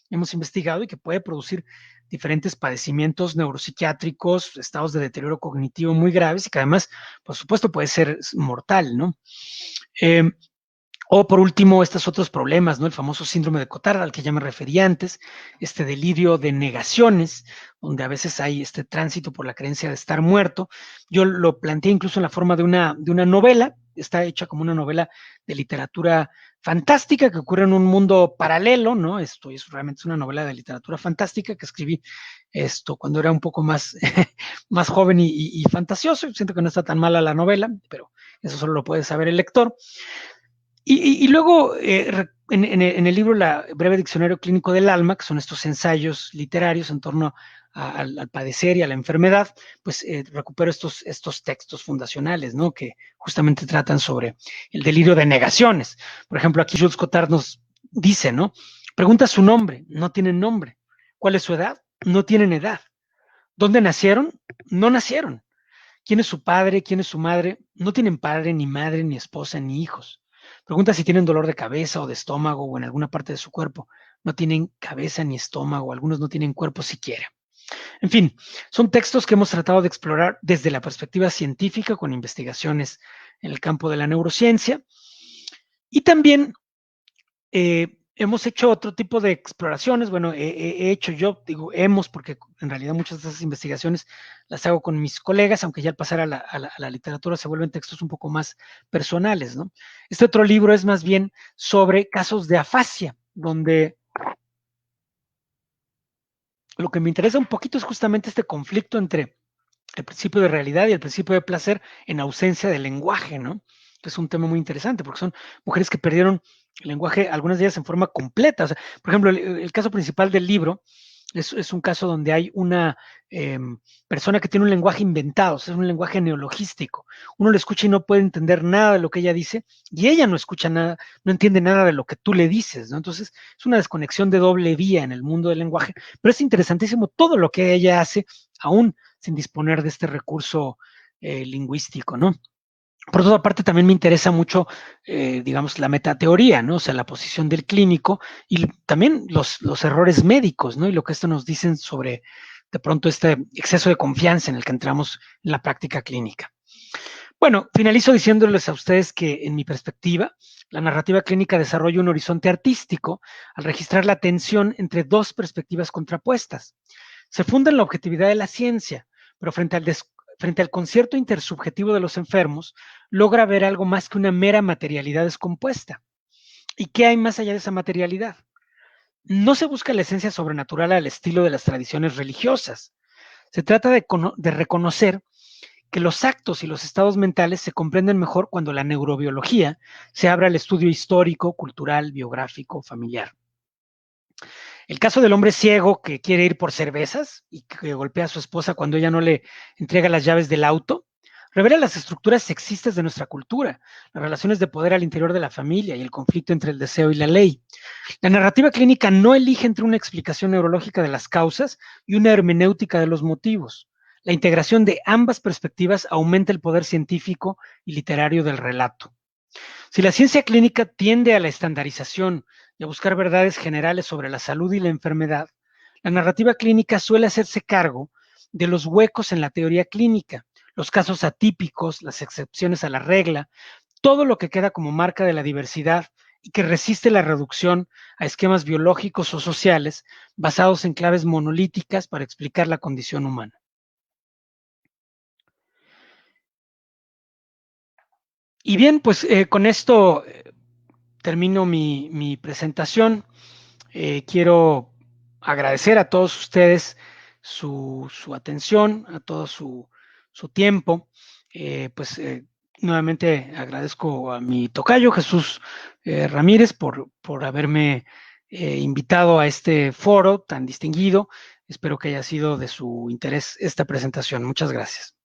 S1: hemos investigado y que puede producir diferentes padecimientos neuropsiquiátricos, estados de deterioro cognitivo muy graves y que además, por supuesto, puede ser mortal, ¿no? Eh, o por último, estos otros problemas, ¿no? El famoso síndrome de Cotard al que ya me referí antes, este delirio de negaciones, donde a veces hay este tránsito por la creencia de estar muerto. Yo lo planteé incluso en la forma de una novela, está hecha como una novela de literatura fantástica que ocurre en un mundo paralelo, ¿no? Esto es realmente una novela de literatura fantástica que escribí cuando era un poco más, más joven y fantasioso. Siento que no está tan mala la novela, pero eso solo lo puede saber el lector. Y luego, en el libro La Breve Diccionario Clínico del Alma, que son estos ensayos literarios en torno al padecer y a la enfermedad, pues recupero estos textos fundacionales, ¿no? Que justamente tratan sobre el delirio de negaciones. Por ejemplo, aquí Jules Cotard nos dice, ¿no? Pregunta su nombre, no tienen nombre. ¿Cuál es su edad? No tienen edad. ¿Dónde nacieron? No nacieron. ¿Quién es su padre? ¿Quién es su madre? No tienen padre, ni madre, ni esposa, ni hijos. Pregunta si tienen dolor de cabeza o de estómago o en alguna parte de su cuerpo. No tienen cabeza ni estómago, algunos no tienen cuerpo siquiera. En fin, son textos que hemos tratado de explorar desde la perspectiva científica con investigaciones en el campo de la neurociencia y también hemos hecho otro tipo de exploraciones. Bueno, he hecho yo, digo, hemos, porque en realidad muchas de esas investigaciones las hago con mis colegas, aunque ya al pasar a la literatura se vuelven textos un poco más personales, ¿no? Este otro libro es más bien sobre casos de afasia, donde lo que me interesa un poquito es justamente este conflicto entre el principio de realidad y el principio de placer en ausencia de lenguaje, ¿no? Es un tema muy interesante porque son mujeres que perdieron el lenguaje, algunas de ellas en forma completa. O sea, por ejemplo, el caso principal del libro es un caso donde hay una persona que tiene un lenguaje inventado, o sea, es un lenguaje neologístico. Uno lo escucha y no puede entender nada de lo que ella dice y ella no escucha nada, no entiende nada de lo que tú le dices, ¿no? Entonces, es una desconexión de doble vía en el mundo del lenguaje, pero es interesantísimo todo lo que ella hace, aún sin disponer de este recurso lingüístico, ¿no? Por otra parte, también me interesa mucho, digamos, la metateoría, ¿no? O sea, la posición del clínico y también los errores médicos, ¿no? Y lo que esto nos dicen sobre, de pronto, este exceso de confianza en el que entramos en la práctica clínica. Bueno, finalizo diciéndoles a ustedes que, en mi perspectiva, la narrativa clínica desarrolla un horizonte artístico al registrar la tensión entre dos perspectivas contrapuestas. Se funda en la objetividad de la ciencia, pero frente al concierto intersubjetivo de los enfermos, logra ver algo más que una mera materialidad descompuesta. ¿Y qué hay más allá de esa materialidad? No se busca la esencia sobrenatural al estilo de las tradiciones religiosas. Se trata de reconocer que los actos y los estados mentales se comprenden mejor cuando la neurobiología se abre al estudio histórico, cultural, biográfico, familiar. El caso del hombre ciego que quiere ir por cervezas y que golpea a su esposa cuando ella no le entrega las llaves del auto Revela las estructuras sexistas de nuestra cultura, las relaciones de poder al interior de la familia y el conflicto entre el deseo y la ley. La narrativa clínica no elige entre una explicación neurológica de las causas y una hermenéutica de los motivos. La integración de ambas perspectivas aumenta el poder científico y literario del relato. Si la ciencia clínica tiende a la estandarización y a buscar verdades generales sobre la salud y la enfermedad, la narrativa clínica suele hacerse cargo de los huecos en la teoría clínica, los casos atípicos, las excepciones a la regla, todo lo que queda como marca de la diversidad y que resiste la reducción a esquemas biológicos o sociales basados en claves monolíticas para explicar la condición humana. Y bien, pues con esto termino mi presentación. Quiero agradecer a todos ustedes su atención, a todo su tiempo. Pues nuevamente agradezco a mi tocayo Jesús Ramírez por haberme invitado a este foro tan distinguido. Espero que haya sido de su interés esta presentación. Muchas gracias.